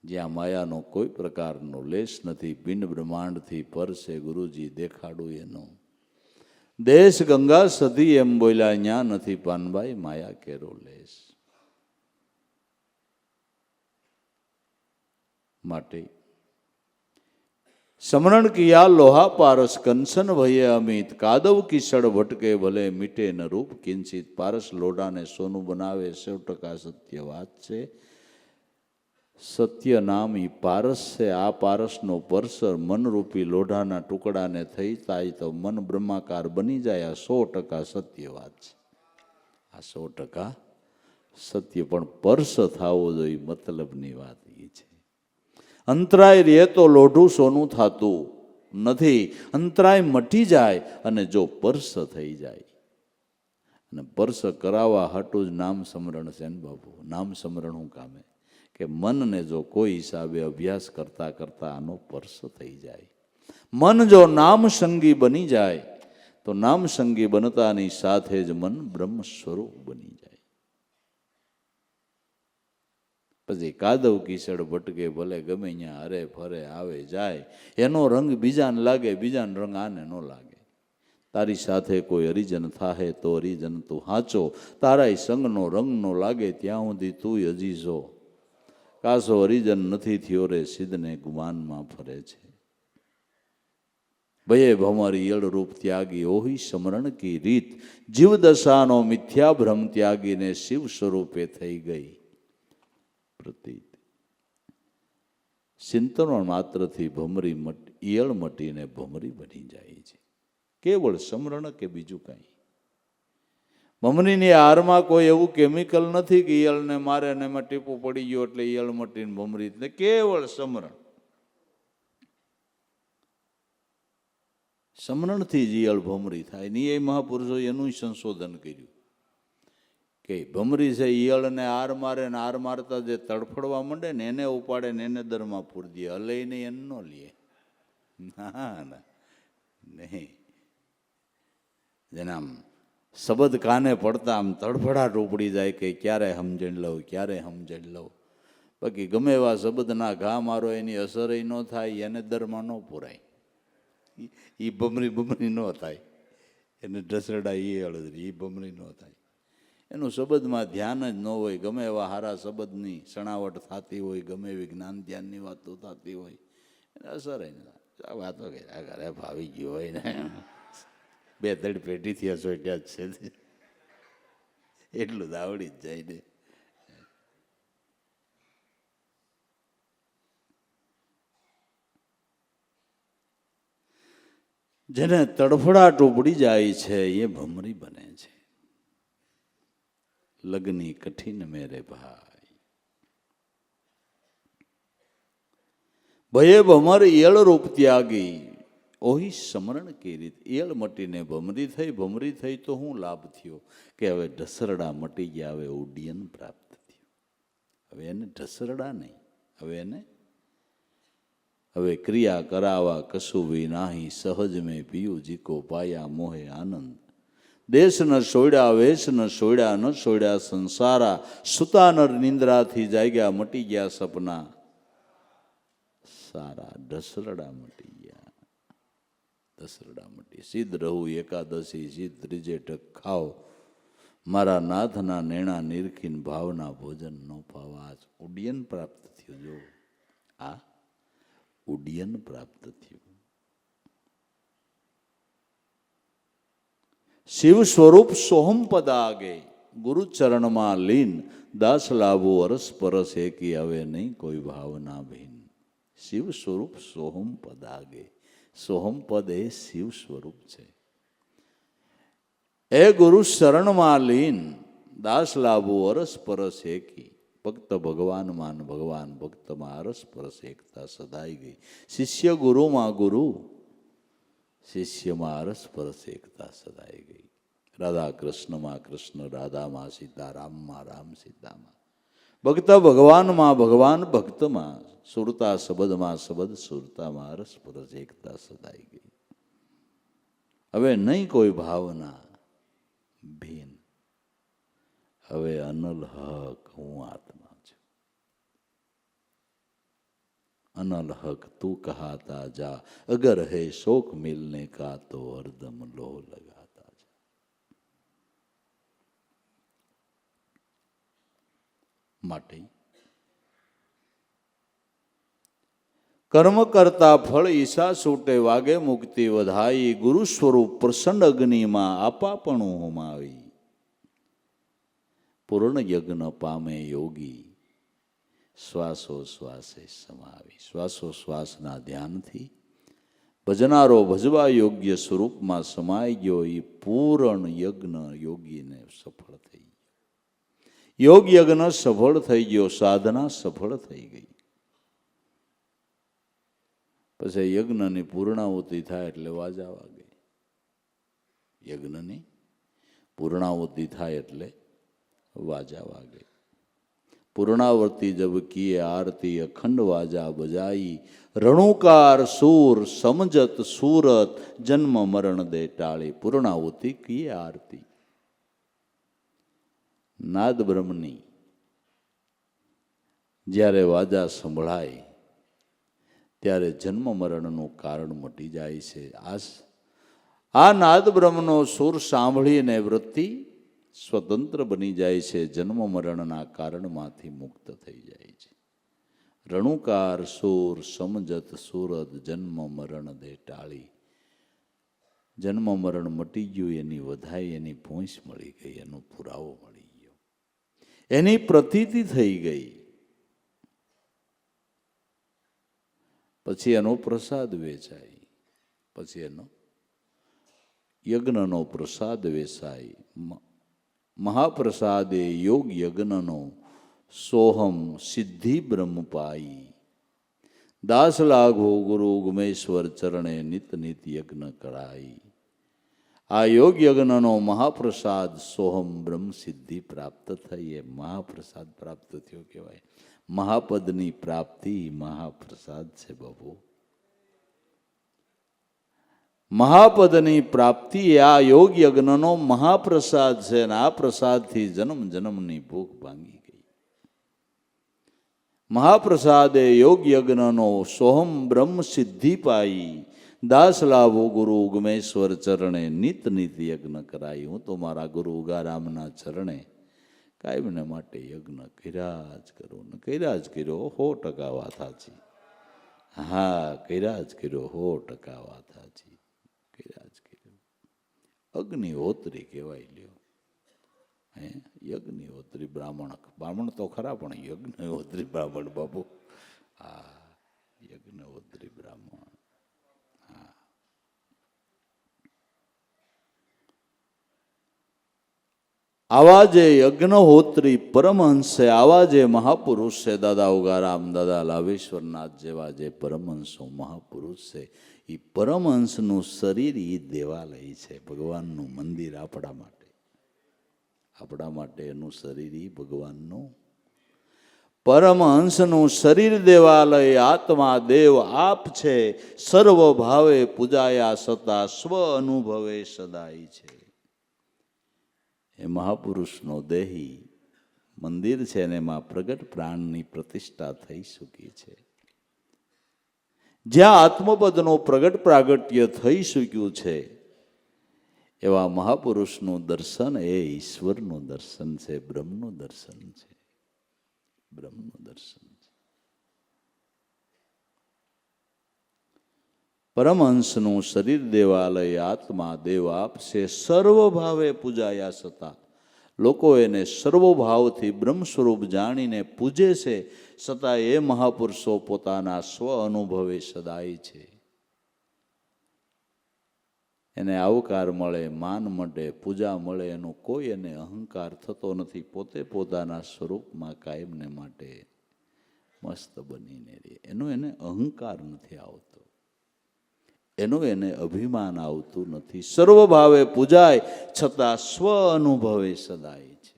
જ્યાં માયાનો કોઈ પ્રકારનો લેશ નથી. પિંડ બ્રહ્માંડથી પર છે ગુરુજી દેખાડું એનો, દેશ ગંગા સતી એમ બોલ્યા ન્યા નથી પાનભાઈ માયા કેરો લેશ. માટે સમરણ કિયા લોહા પારસ કંસન ભયે અમિત, કાદવ કિસડ ભટકે ભલે મીટે ન રૂપ કિંચિત. પારસ લોઢાને સોનું બનાવે 100% સત્ય વાત છે. સત્ય નામ ઈ પારસ છે. આ પારસનો પરસર મનરૂપી લોઢાના ટુકડાને થઈ થાય તો મન બ્રહ્માકાર બની જાય. આ 100% સત્ય વાત છે. આ 100% સત્ય, પણ પરસ થવો જોઈએ મતલબની વાત એ છે. અંતરાય રહે તો લોઢું સોનું થતું નથી. અંતરાય મટી જાય અને જો પરસ થઈ જાય, અને પરસ કરાવવા હાટું જ નામ સ્મરણ છે ને બાપુ. નામ સ્મરણ હું કામે કે મનને જો કોઈ હિસાબે અભ્યાસ કરતા કરતા આનો પરસ થઈ જાય. મન જો નામ સંગી બની જાય તો નામ સંગી બનતાની સાથે જ મન બ્રહ્મ સ્વરૂપ બની જાય. પછી કાદવ કિસડ ભટકે ભલે ગમે ત્યાં હરે ફરે આવે જાય, એનો રંગ બીજાને લાગે, બીજાનો રંગ આને ન લાગે. તારી સાથે કોઈ હરિજન થાહે તો હરિજન તું હાચો, તારાય સંગનો રંગ નો લાગે ત્યાં સુધી તું અજીજો. કાસો હરિજન નથી થયો રે સિદ્ધને ગુમાનમાં ફરે છે. ભયે ભમર યળ રૂપ ત્યાગી ઓહી સમરણ કી રીત, જીવ દશાનો મિથ્યા ભ્રમ ત્યાગીને શિવ સ્વરૂપે થઈ ગઈ પ્રતીત. ચિંતન માત્રથી ભમરી ઈયળ મટીને ભમરી બની જાય છે. કેવળ સમરણ કે બીજું કાંઈ. ભમરીની હારમાં કોઈ એવું કેમિકલ નથી કે ઈયળને મારે ને એમાં ટીપું પડી ગયો એટલે ઈયળ મટીને ભમરી. કેવળ સમરણ. સમરણથી જ ઈયળ ભમરી થાય. ને એ મહાપુરુષો એનું સંશોધન કર્યું કે ભમરી છે ઈયળને હાર મારે ને હાર મારતા જે તડફડવા માંડે ને એને ઉપાડે ને એને દરમાં પૂરી દે. હલે નહીં એને ન લે. ના ના નહીં. જેના શબ્દ કાને પડતા આમ તડફડાટ ઉપડી જાય કે ક્યારે સમજણ લઉં, ક્યારે સમજણ લઉં. બાકી ગમે એવા શબ્દના ઘા મારો એની અસર ન થાય, એને દરમાં ન પૂરાય. એ ભમરી ન થાય. એને ઢસરડા એ અળદરી, એ ભમરી ન થાય. એનું શબ્દમાં ધ્યાન જ ન હોય. ગમે એવા હારા શબ્દની સણાવટ થતી હોય, ગમે એવી જ્ઞાન ધ્યાનની વાતો થતી હોય, એને અસર વાતો કે ઘરે ભાવી ગયો હોય ને 2-3 પેઢીથી અસોટ્યા જ છે, એટલું જ આવડી જ જાય ને. જેને તડફડાટ ઉપડી જાય છે એ ભમરી બને છે. લગની કઠિન મેરે ભાઈ, ભયે ભમર ઈયળ રૂપ ત્યાગી ઓહી સમરણ કી રીત. ઈયળ મટીને ભમરી થઈ. ભમરી થઈ તો શું લાભ થયો કે હવે ઢસરડા મટી ગયા, હવે ઉડ્ડયન પ્રાપ્ત થયું. હવે એને ઢસરડા નહીં, હવે ક્રિયા કરાવા કશું ભી નાહી, સહજ મેં પીયું જીકો પાયા મોહે આનંદ. દેશ ન છોડ્યા, વેશ ન છોડ્યા, ન છોડ્યા સંસારા, સુતા નર નિંદ્રાથી જાગ્યા, મટી ગયા સપના સારા. ઢસરડા મટી ગયા, દસરડા મટી. સિદ્ધ રહું એકાદશી, સિદ્ધ ત્રીજે ટક ખાઓ, મારા નાથના નેણા નિરખીન ભાવના ભોજન ન પાવા. ઉડ્ડયન પ્રાપ્ત થયું. જો આ ઉડ્ડયન પ્રાપ્ત થયું. શિવ સ્વરૂપ સોહમ પદ આગે, ગુરુ ચરણમાં લીન, દાસ લાભો અરસ પરસ એકી, હવે નહીં કોઈ ભાવના ભીન. શિવ સ્વરૂપ સોહમ પદ આગે. સોહમ પદ એ શિવ સ્વરૂપ છે. એ ગુરુ શરણમાં લીન, દાસ લાભો અરસ પરસ એકી. ભક્ત ભગવાનમાં, ભગવાન ભક્તમાં અરસ પરસ એકતા સદાઈ ગઈ. શિષ્ય ગુરુમાં ગુરુ, શિષ્યમાં અરસ પરસ એકતા સદાઈ ગઈ. રાધા કૃષ્ણમાં કૃષ્ણ, રાધામાં સીતા, રામમાં રામ સીતામાં. ભક્ત ભગવાનમાં, ભગવાન ભક્તમાં, સુરતા શબ્દમાં શબ્દ સુરતામાં અરસ પરસ એકતા સદાઈ ગઈ. હવે નહીં કોઈ ભાવના ભીન. હવે અનલ હક હું આત્મા છું. अनल हक तू कहाता जा, अगर है शोक मिलने का तो हरदम लोह लगाता जा. માટે કર્મ કરતા ફળ ઈશા છૂટે, વાગે મુક્તિ વધાઈ, ગુરુ સ્વરૂપ પ્રસન્ન અગ્નિમાં આપાપણું હોમાવી. પૂર્ણ યજ્ઞ પામે યોગી, શ્વાસોશ્વાસે સમાવી. શ્વાસોશ્વાસના ધ્યાનથી ભજનારો ભજવા યોગ્ય સ્વરૂપમાં સમાઈ ગયો. એ પૂર્ણ યજ્ઞ યોગીને સફળ થઈ ગયો. યોગ યજ્ઞ સફળ થઈ ગયો, સાધના સફળ થઈ ગઈ. પછી યજ્ઞની પૂર્ણાહુતિ થાય એટલે વાજા વાગે. યજ્ઞની પૂર્ણાહુતિ થાય એટલે વાજા વાગે. पूर्णावर्ती जब किए आरती, अखंड वाजा बजाई, रणुकार सूर समझत सूरत, जन्म मरण दे टाળી. पूर्णाहुति किए आरती. नाद ब्रह्मनी જ્યારે વાજા સંભળાય ત્યારે જન્મ મરણનું કારણ મટી જાય છે. આ નાદ બ્રહ્મનો સુર સાંભળીને વૃત્તિ સ્વતંત્ર બની જાય છે, જન્મ મરણના કારણમાંથી મુક્ત થઈ જાય છે. રણુકાર સુર સમજત સુરત, જન્મ મરણ દે ટાળી. જન્મ મરણ મટી ગયું, એની વધાઈ, એની પહોંચ મળી ગઈ, એનો પુરાવો મળી ગયો, એની પ્રતીતિ થઈ ગઈ. પછી એનો પ્રસાદ વેચાય, પછી એનો યજ્ઞનો પ્રસાદ વેચાય. મહાપ્રસાદે યોગ યજ્ઞનો સોહમ સિદ્ધિ બ્રહ્મ પાઈ. દાસ લાઘો ગુરુ ગુમેશ્વર ચરણે નિત નિત યજ્ઞ કરાઈ. આ યોગ યજ્ઞનો મહાપ્રસાદ સોહમ બ્રહ્મ સિદ્ધિ પ્રાપ્ત થઈ. એ મહાપ્રસાદ પ્રાપ્ત થયો કહેવાય. મહાપદની પ્રાપ્તિ મહાપ્રસાદ છે બાબુ. મહાપદની પ્રાપ્તિ આ યોગ યજ્ઞનો મહાપ્રસાદ છે. અને આ પ્રસાદથી જન્મ જન્મની ભૂખ ભાંગી ગઈ. મહાપ્રસાદે યોગ યજ્ઞનો સોહમ બ્રહ્મ સિદ્ધિ પાઈ. દાસ લાભો ગુરુ ઉગમેશ્વર ચરણે નિત નિત યજ્ઞ કરાઈ. હું તો મારા ગુરુ ઉગારામના ચરણે કાયમને માટે યજ્ઞ કર્યા જ કરું ને કર્યા જ કર્યો. 100% વાત સાચી. હા, કર્યા જ કર્યો, 100% વાત સાચી. અગ્નિહોત્રી કહેવાય. લ્યો હે, યજ્ઞહોત્રી બ્રાહ્મણ તો ખરા, પણ યજ્ઞહોત્રી બ્રાહ્મણ બાબુ. હા, યજ્ઞહોત્રી બ્રાહ્મણ. હા, આવા જે યજ્ઞહોત્રી પરમહંસ છે, આવા જે મહાપુરુષ છે, દાદા ઉગારામ, દાદા લાવેશ્વરનાથ જેવા જે પરમહંસો મહાપુરુષ છે, એ પરમહંસનું શરીર એ દેવાલય છે, ભગવાનનું મંદિર. આપણા માટે એનું શરીર એ ભગવાનનું, પરમહંસનું શરીર દેવાલય. આત્મા દેવ આપ છે, સર્વ ભાવે પૂજાયા સતા, સ્વ અનુભવે સદાય છે. એ મહાપુરુષનો દેહી મંદિર છે, અને એમાં પ્રગટ પ્રાણની પ્રતિષ્ઠા થઈ ચૂકી છે. જ્યાં આત્મપદનું પ્રગટ પ્રાગટ્ય થઈ ચૂક્યું છે, એવા મહાપુરુષનું દર્શન એ ઈશ્વરનું દર્શન છે, બ્રહ્મનું દર્શન છે. બ્રહ્મનું દર્શન છે. પરમહંસનું શરીર દેવાલય. આત્મા દેવ આપશે, સર્વ ભાવે પૂજાયા સતા. લોકો એને સર્વભાવથી બ્રહ્મ સ્વરૂપ જાણીને પૂજે છે, છતાં એ મહાપુરુષો પોતાના સ્વ અનુભવે સદાય છે. એને આવકાર મળે, માન મળે, પૂજા મળે, એનો કોઈ એને અહંકાર થતો નથી. પોતે પોતાના સ્વરૂપમાં કાયમને માટે મસ્ત બનીને રહે. એનો એને અહંકાર નથી આવતો, એનું એને અભિમાન આવતું નથી. સર્વભાવે પૂજાય, છતાં સ્વ અનુભવે સદાય છે.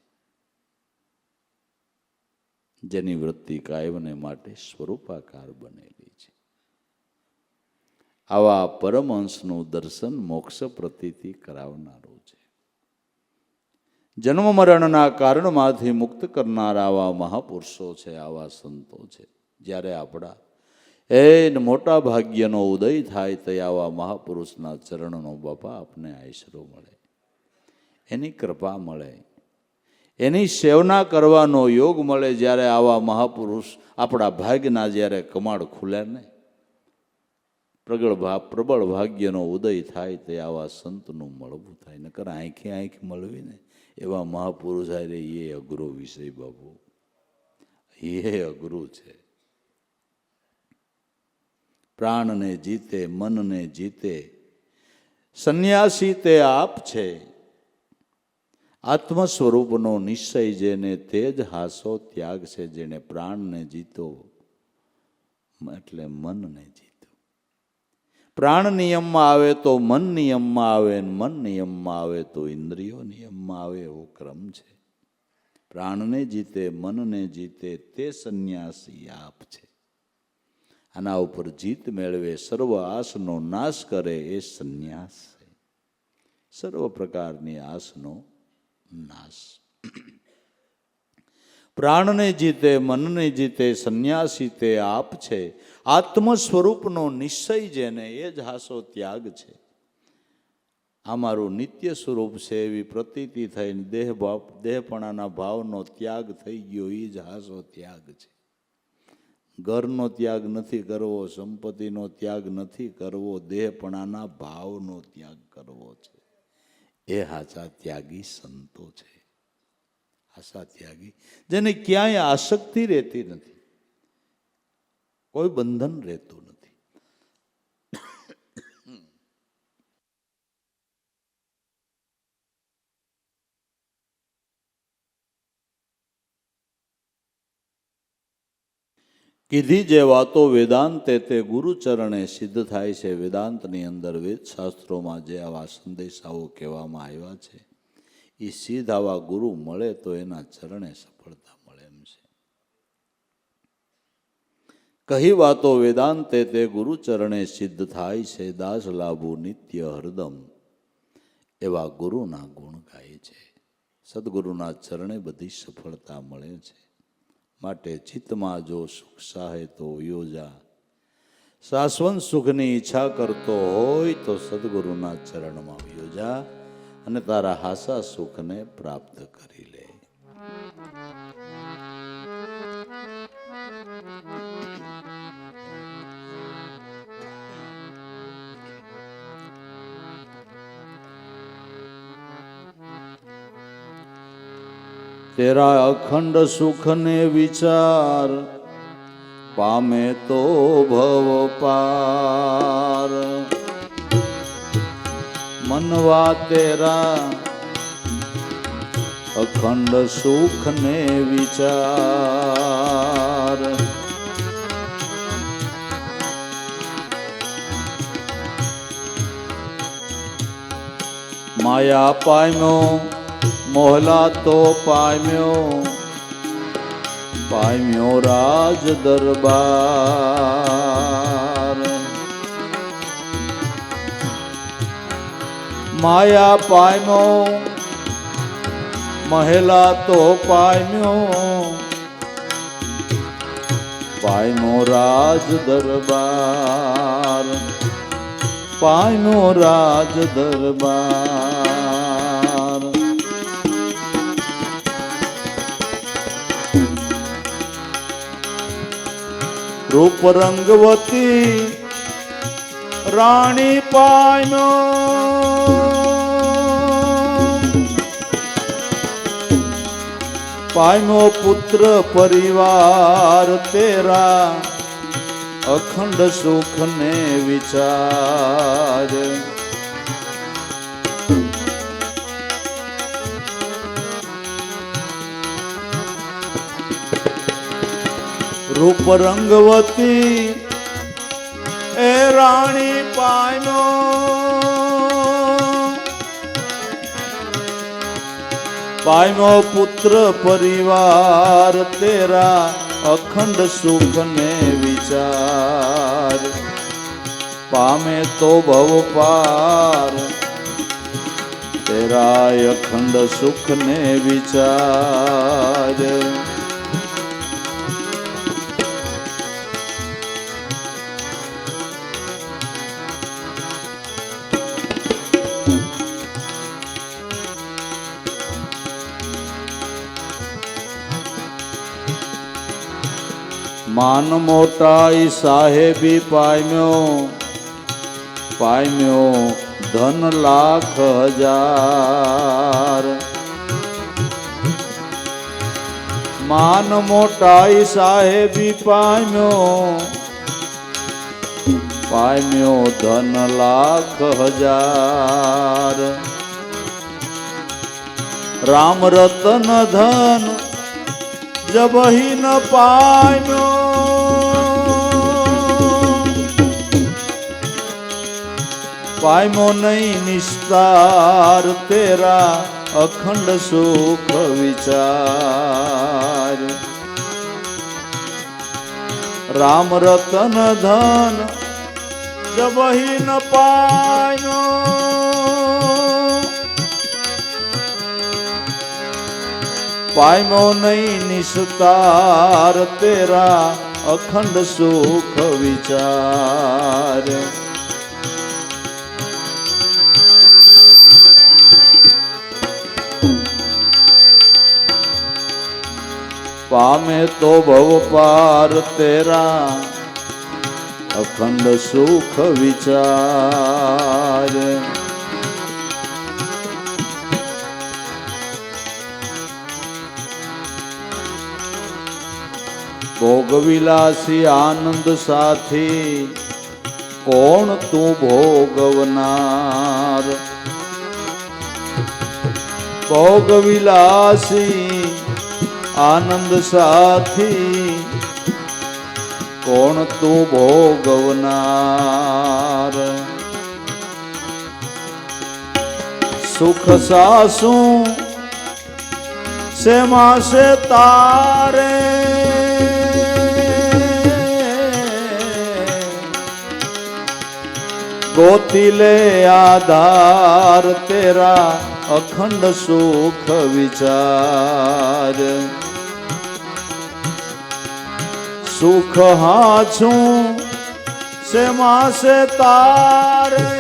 જેની વૃત્તિ કાયમને માટે સ્વરૂપાકાર બનેલી છે. આવા પરમહંસનું દર્શન મોક્ષ પ્રતીતિ કરાવનારું છે. જન્મ મરણના કારણમાંથી મુક્ત કરનાર આવા મહાપુરુષો છે, આવા સંતો છે. જ્યારે આપણા મોટા ભાગ્યનો ઉદય થાય તો આવા મહાપુરુષના ચરણનો બાપા આપને આશરો મળે, એની કૃપા મળે, એની સેવના કરવાનો યોગ મળે. જ્યારે આવા મહાપુરુષ આપણા ભાગ્યના જ્યારે કમાડ ખુલે ને, પ્રબળ ભાગ્યનો ઉદય થાય તો આવા સંતનું મળવું થાય. નકર આંખે આંખ મળવી ને એવા મહાપુરુષ આરે એ અઘરો વિષય બાબુ, એ અઘરું છે. પ્રાણને જીતે, મનને જીતે, સંન્યાસી તે આપ છે. આત્મ સ્વરૂપનો નિશ્ચય જેને તે જ હાસો ત્યાગ છે. જેને પ્રાણને જીતો એટલે મનને જીતો. પ્રાણ નિયમમાં આવે તો મન નિયમમાં આવે, મન નિયમમાં આવે તો ઇન્દ્રિયો નિયમમાં આવે, એવો ક્રમ છે. પ્રાણને જીતે, મનને જીતે તે સંન્યાસી આપ છે. આના ઉપર જીત મેળવે, સર્વ આસનો નાશ કરે એ સંન્યાસ છે. સર્વ પ્રકારની આસનો નાશ. પ્રાણને જીતે, મનને જીતે સંન્યાસી તે આપ છે. આત્મ સ્વરૂપનો નિશ્ચય જેને એ જ હાસો ત્યાગ છે. આ મારું નિત્ય સ્વરૂપ છે એવી પ્રતીતિ થઈને દેહપણાના ભાવનો ત્યાગ થઈ ગયો, એ જ હાસો ત્યાગ છે. ઘરનો ત્યાગ નથી કરવો, સંપત્તિનો ત્યાગ નથી કરવો, દેહપણાના ભાવનો ત્યાગ કરવો છે. એ હાચા ત્યાગી સંતો છે. હાચા ત્યાગી જેને ક્યાંય આસક્તિ રહેતી નથી, કોઈ બંધન રહેતું નથી. કીધી જે વાતો વેદાંતે તે ગુરુચરણે સિદ્ધ થાય છે. વેદાંતની અંદર, વેદ શાસ્ત્રોમાં જે આવા સંદેશાઓ કહેવામાં આવ્યા છે, એ સિદ્ધ આવા ગુરુ મળે તો એના ચરણે સફળતા મળે એમ છે. કહી વાતો વેદાંતે તે ગુરુચરણે સિદ્ધ થાય છે. દાસ લાભુ નિત્ય હરદમ એવા ગુરુના ગુણ ગાય છે. સદગુરુના ચરણે બધી સફળતા મળે છે. માટે ચિત્તમાં જો સુખ સાહે તો યોજા, શાશ્વત સુખની ઈચ્છા કરતો હોય તો સદગુરુના ચરણમાં યોજા અને તારા હાસા સુખને પ્રાપ્ત કરી લે. તેરા અખંડ સુખને વિચાર, પામે તો ભવ પાર. મનવા તેરા અખંડ સુખને વિચાર. માયા પામ્યો મોહલા તો પામ્યો રાજ દરબાર. માયા પામ્યો મહેલા તો પામ્યો રાજ દરબાર. પામ્યો રાજ દરબાર. રૂપ રંગવતી રાણી પામ્યો પુત્ર પરિવાર. તેરા અખંડ સુખને વિચાર. રૂપ રંગવતી એ રાણી પામ્યો પુત્ર પરિવાર. તેરા અખંડ સુખને વિચાર. પામે તો ભવ પાર. તે तेरा अखंड सुख ने विचार। मान मोटाई साहेबी पाम्यो, पाम्यो धन लाख हजार। मान मोटाई साहेबी पाम्यो, पाम्यो धन लाख हजार। राम रतन धन जब ही न पाम्यो, पाम्यो नहीं निस्तार तेरा अखंड सुख विचार। राम रतन धन जब ही न पाम्यो, पाम्यो नहीं निस्तार तेरा अखंड सुख विचार। पामे तो भव पार तेरा अखंड सुख विचार। भोग विलासी आनंद साथी कौन तू भोगवनार। भोग विलासी आनंद साथी कौन तू भोगवनार। सुख सासू से मां से तारे, गोती ले आधार तेरा अखंड सुख विचार। सुख हाछू से मां से तारे,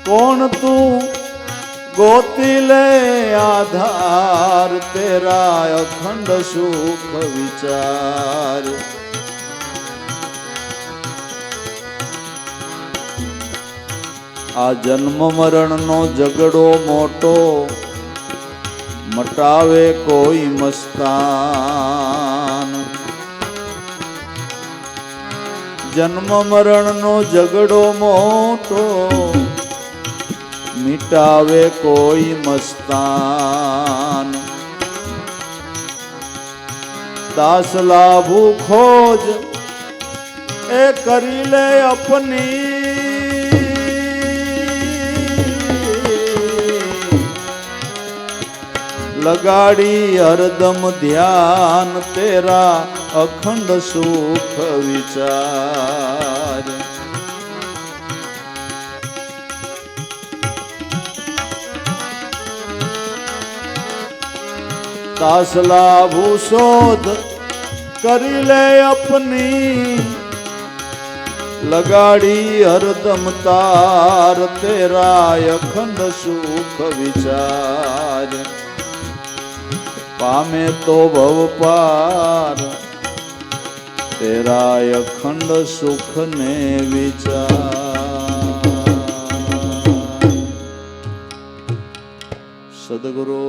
कौन तू गोती ले आधार तेरा अखंड सुख विचार। आ जन्म मरण नो झगड़ो मोटो मटावे कोई मस्तान। जन्म मरण नो झगड़ो मोटो मिटावे कोई मस्तान। दास लाभू खोज ए करी ले अपनी, लगाड़ी हरदम ध्यान तेरा अखंड सुख विचार। दास लाभू शोध करी ले अपनी, लगाड़ी हरदम तार तेरा अखंड सुख विचार। पामे तो भव पार तेरा अखंड सुख ने विचार। सद्गुरु